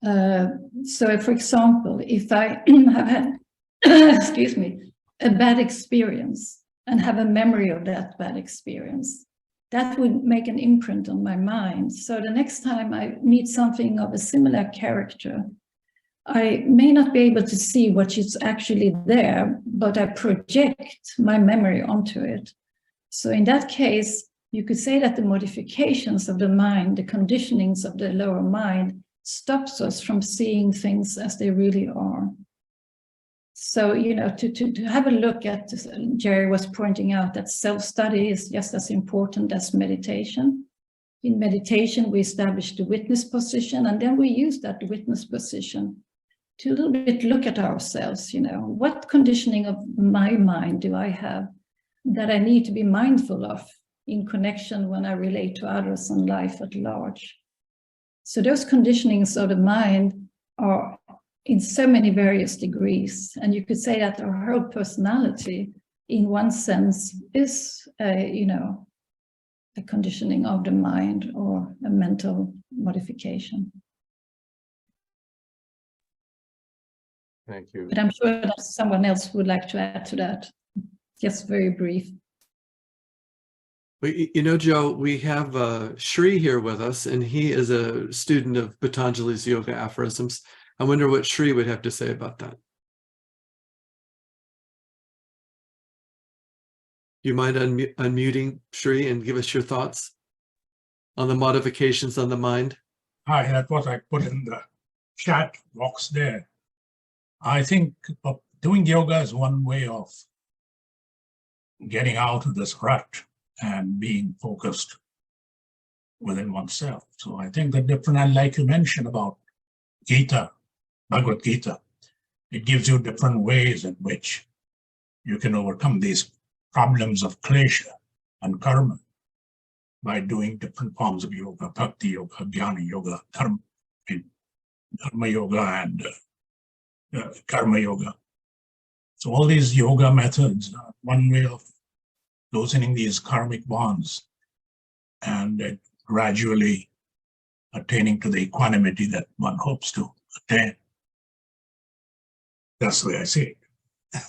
So, for example, if I have had, excuse me, a bad experience and have a memory of that bad experience, that would make an imprint on my mind. So the next time I meet something of a similar character, I may not be able to see what is actually there, but I project my memory onto it. So in that case, you could say that the modifications of the mind, the conditionings of the lower mind, stops us from seeing things as they really are. So, to have a look at, Jerry was pointing out that self-study is just as important as meditation. In meditation, we establish the witness position, and then we use that witness position to a little bit look at ourselves, what conditioning of my mind do I have that I need to be mindful of in connection when I relate to others and life at large. So those conditionings of the mind are in so many various degrees. And you could say that our whole personality, in one sense, is a conditioning of the mind or a mental modification. Thank you. But I'm sure that someone else would like to add to that. Just very brief. Well, Joe, we have Shri here with us, and he is a student of Patanjali's yoga aphorisms. I wonder what Shri would have to say about that. Do you mind unmuting, Shri, and give us your thoughts on the modifications on the mind? Hi, that was I put in the chat box there. I think doing yoga is one way of getting out of this rut and being focused within oneself. So I think the different, and like you mentioned about Gita, Bhagavad Gita, it gives you different ways in which you can overcome these problems of klesha and karma by doing different forms of yoga, bhakti yoga, jnana yoga, dharma yoga, and karma yoga. So all these yoga methods are one way of loosening these karmic bonds and gradually attaining to the equanimity that one hopes to attain. That's the way I see it.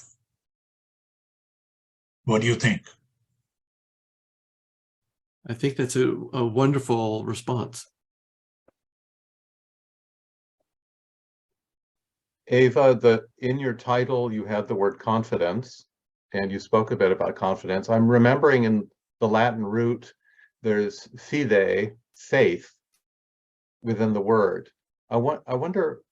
What do you think? I think that's a wonderful response. Eva, in your title, you had the word confidence, and you spoke a bit about confidence. I'm remembering in the Latin root, there's fide, faith, within the word. I wonder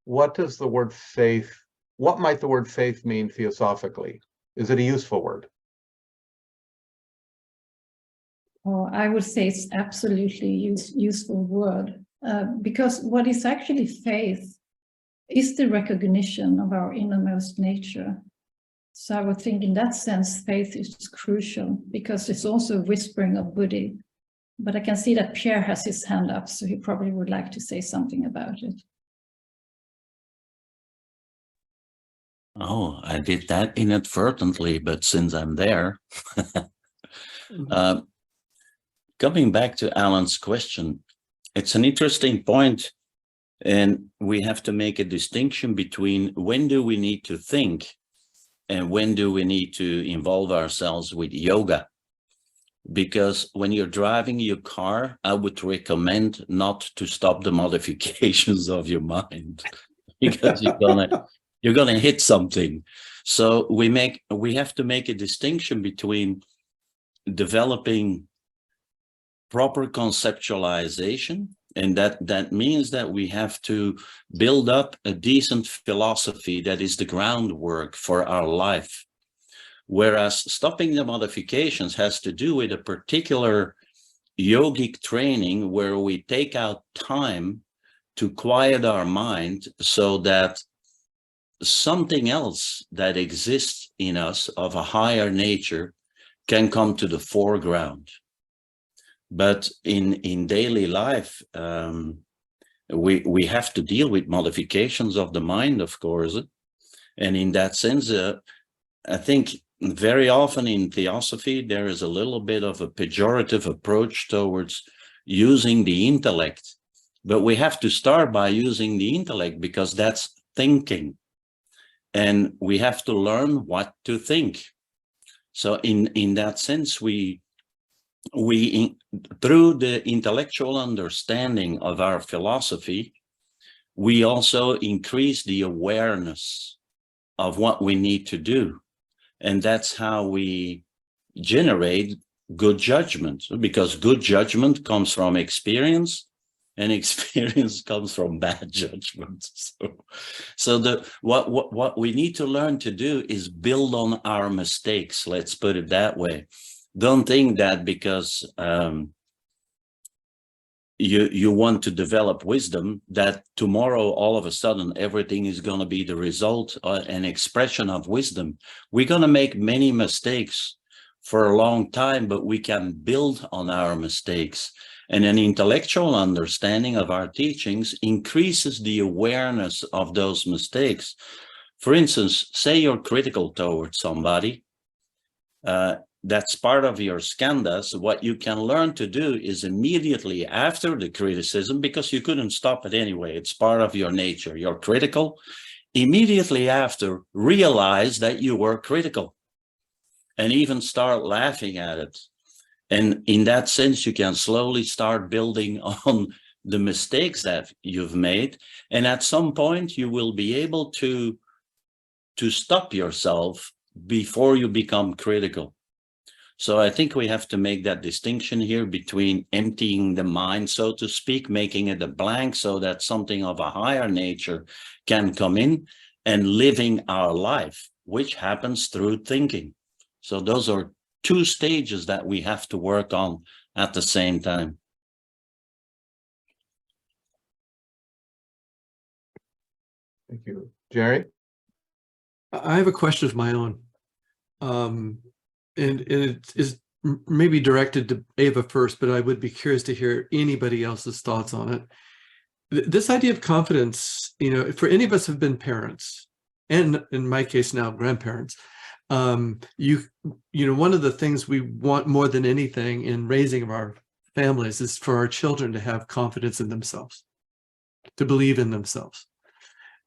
what does the word faith, what might the word faith mean theosophically? Is it a useful word? Oh, I would say it's absolutely useful word, because what is actually faith is the recognition of our innermost nature. So I would think in that sense, faith is crucial, because it's also whispering of Buddha. But I can see that Pierre has his hand up, so he probably would like to say something about it. Oh, I did that inadvertently, but since I'm there, coming back to Alan's question, it's an interesting point, and we have to make a distinction between when do we need to think and when do we need to involve ourselves with yoga. Because when you're driving your car, I would recommend not to stop the modifications of your mind, because you're gonna hit something. So we have to make a distinction between developing proper conceptualization, and that means that we have to build up a decent philosophy that is the groundwork for our life. Whereas stopping the modifications has to do with a particular yogic training where we take out time to quiet our mind so that something else that exists in us of a higher nature can come to the foreground. But in daily life, we have to deal with modifications of the mind, of course. And in that sense, I think very often in Theosophy, there is a little bit of a pejorative approach towards using the intellect. But we have to start by using the intellect, because that's thinking. And we have to learn what to think. So in that sense, we through the intellectual understanding of our philosophy, we also increase the awareness of what we need to do. And that's how we generate good judgment, because good judgment comes from experience, and experience comes from bad judgment. So what we need to learn to do is build on our mistakes. Let's put it that way. Don't think that because you want to develop wisdom, that tomorrow all of a sudden everything is going to be the result an expression of wisdom. We're going to make many mistakes for a long time, but we can build on our mistakes. And an intellectual understanding of our teachings increases the awareness of those mistakes. For instance, say you're critical towards somebody, that's part of your skandhas. What you can learn to do is immediately after the criticism, because you couldn't stop it anyway, it's part of your nature, you're critical, immediately after realize that you were critical and even start laughing at it. And in that sense, you can slowly start building on the mistakes that you've made. And at some point, you will be able to stop yourself before you become critical. So I think we have to make that distinction here between emptying the mind, so to speak, making it a blank so that something of a higher nature can come in, and living our life, which happens through thinking. So those are two stages that we have to work on at the same time. Thank you. Jerry? I have a question of my own. And it is maybe directed to Eva first, but I would be curious to hear anybody else's thoughts on it. This idea of confidence, for any of us who've been parents, and in my case now grandparents, one of the things we want more than anything in raising our families is for our children to have confidence in themselves, to believe in themselves.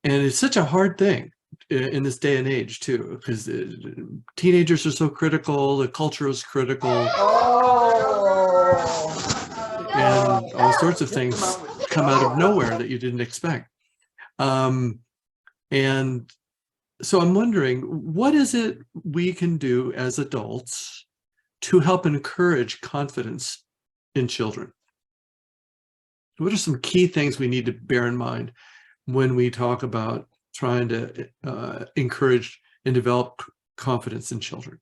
And it's such a hard thing in this day and age too, because teenagers are so critical, the culture is critical, and all sorts of things come out of nowhere that you didn't expect. And so I'm wondering, what is it we can do as adults to help encourage confidence in children? What are some key things we need to bear in mind when we talk about trying to encourage and develop confidence in children?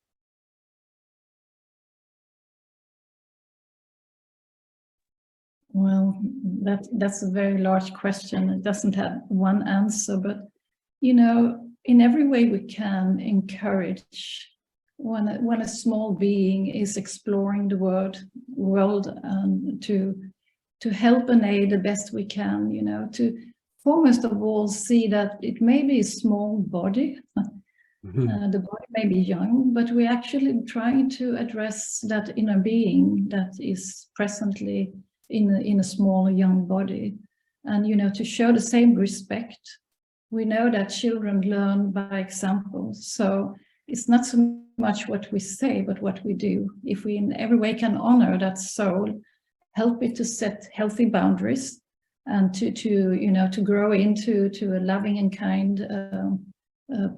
Well, that's a very large question. It doesn't have one answer, but you know, in every way we can encourage when a small being is exploring the world and to help and aid the best we can, you know, to foremost of all see that it may be a small body. The body may be young, but we're actually trying to address that inner being that is presently in a small young body, and you know, to show the same respect. We know that children learn by example, so it's not so much what we say but what we do. If we in every way can honor that soul, help it to set healthy boundaries and to you know, to grow into a loving and kind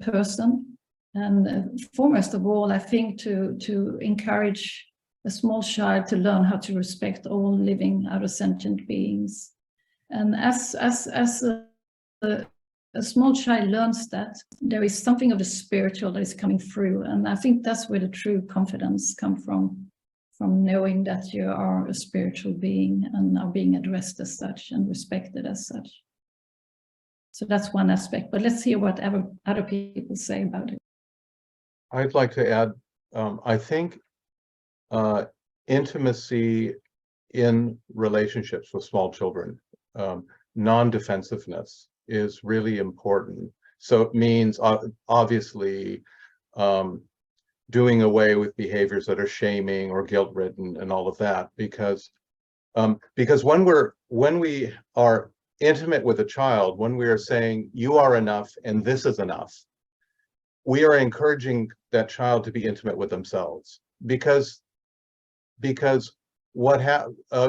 person, and foremost of all, I think to encourage a small child to learn how to respect all living other sentient beings. And as a small child learns that, there is something of the spiritual that is coming through, and I think that's where the true confidence comes from knowing that you are a spiritual being and are being addressed as such and respected as such. So that's one aspect, but let's hear what other people say about it. I'd like to add, I think intimacy in relationships with small children, non-defensiveness is really important. So it means obviously doing away with behaviors that are shaming or guilt-ridden and all of that, because when we are intimate with a child, when we are saying you are enough and this is enough, we are encouraging that child to be intimate with themselves, because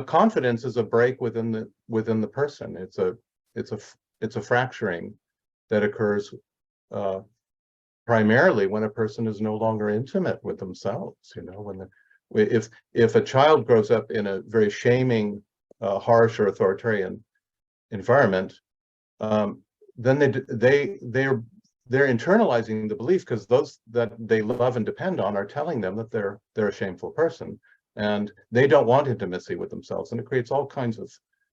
confidence is a break within the person. It's a fracturing that occurs primarily when a person is no longer intimate with themselves. You know, if a child grows up in a very shaming, harsh or authoritarian environment, then they're internalizing the belief, because those that they love and depend on are telling them that they're a shameful person, and they don't want intimacy with themselves, and it creates all kinds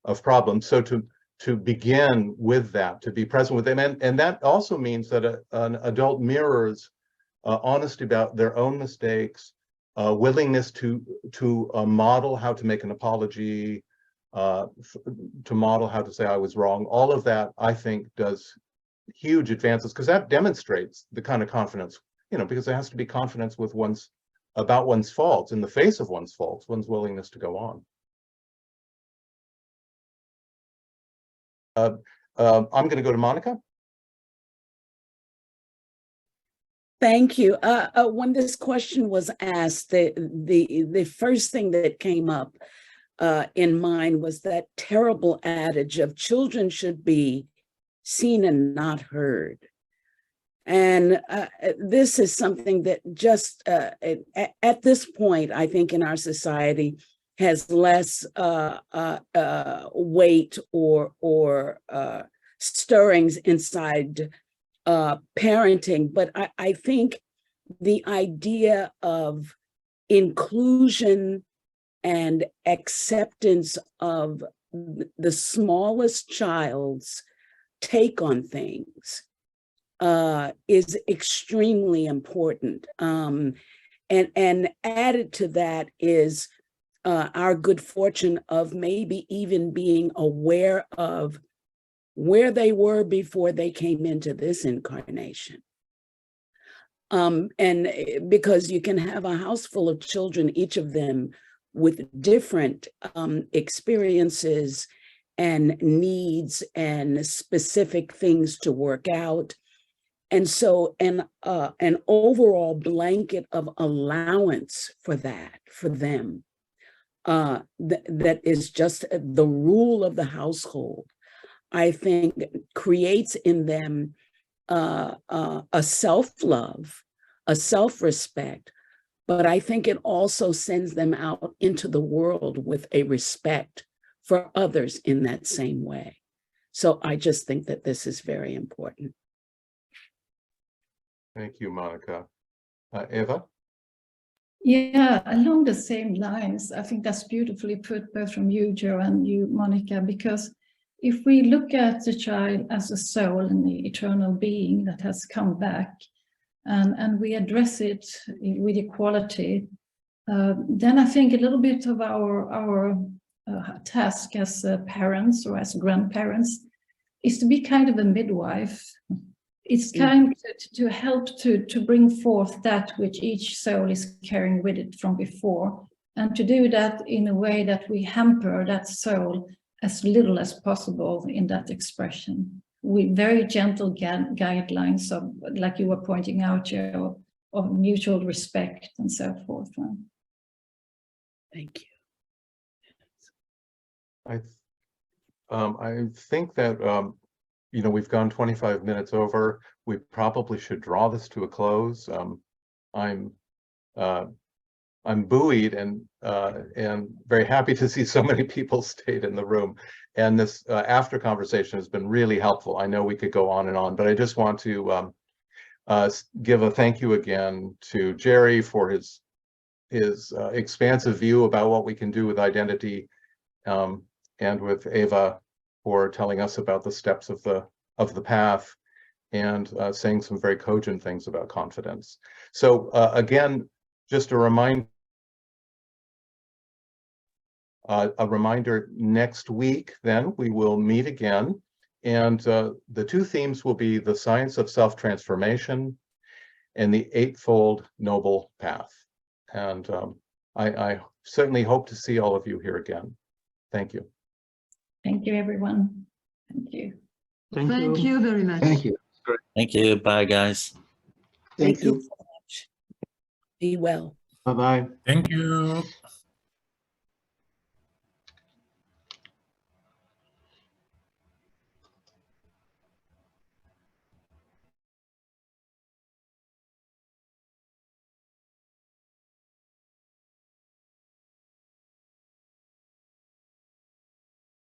of problems. So to begin with that, to be present with them, and that also means that an adult mirrors honesty about their own mistakes, willingness to model how to make an apology, to model how to say I was wrong. All of that, I think, does huge advances, because that demonstrates the kind of confidence, you know, because there has to be confidence with about one's faults, in the face of one's faults, one's willingness to go on. I'm going to go to Monica. Thank you. When this question was asked, the first thing that came up in mind was that terrible adage of children should be seen and not heard. And this is something that just at this point, I think in our society has less weight or stirrings inside parenting. But I think the idea of inclusion and acceptance of the smallest child's take on things is extremely important. And added to that is our good fortune of maybe even being aware of where they were before they came into this incarnation. And because you can have a house full of children, each of them with different experiences and needs and specific things to work out. And so an overall blanket of allowance for that, for them, that is just the rule of the household, I think creates in them a self-love, a self-respect, but I think it also sends them out into the world with a respect for others in that same way. So I just think that this is very important. Thank you, Monica. Eva? Yeah, along the same lines, I think that's beautifully put both from you, Joe, and you, Monica, because if we look at the child as a soul and the eternal being that has come back, and we address it with equality, then I think a little bit of our task as parents or as grandparents is to be kind of a midwife. It's kind to help to bring forth that which each soul is carrying with it from before, and to do that in a way that we hamper that soul as little as possible in that expression, with very gentle guidelines of, like you were pointing out, Joe, of mutual respect and so forth. Thank you. I think that you know, we've gone 25 minutes over. We probably should draw this to a close. I'm buoyed and very happy to see so many people stayed in the room. And this after conversation has been really helpful. I know we could go on and on, but I just want to give a thank you again to Jerry for his expansive view about what we can do with identity, and with Eva for telling us about the steps of the path, and saying some very cogent things about confidence. So again, just a reminder, next week, then we will meet again, and the two themes will be the science of self-transformation and the eightfold noble path. And I certainly hope to see all of you here again. Thank you. Thank you, everyone. Thank you. Thank you very much. Thank you. Thank you. Bye, guys. Thank you so much. Be well. Bye-bye. Thank you.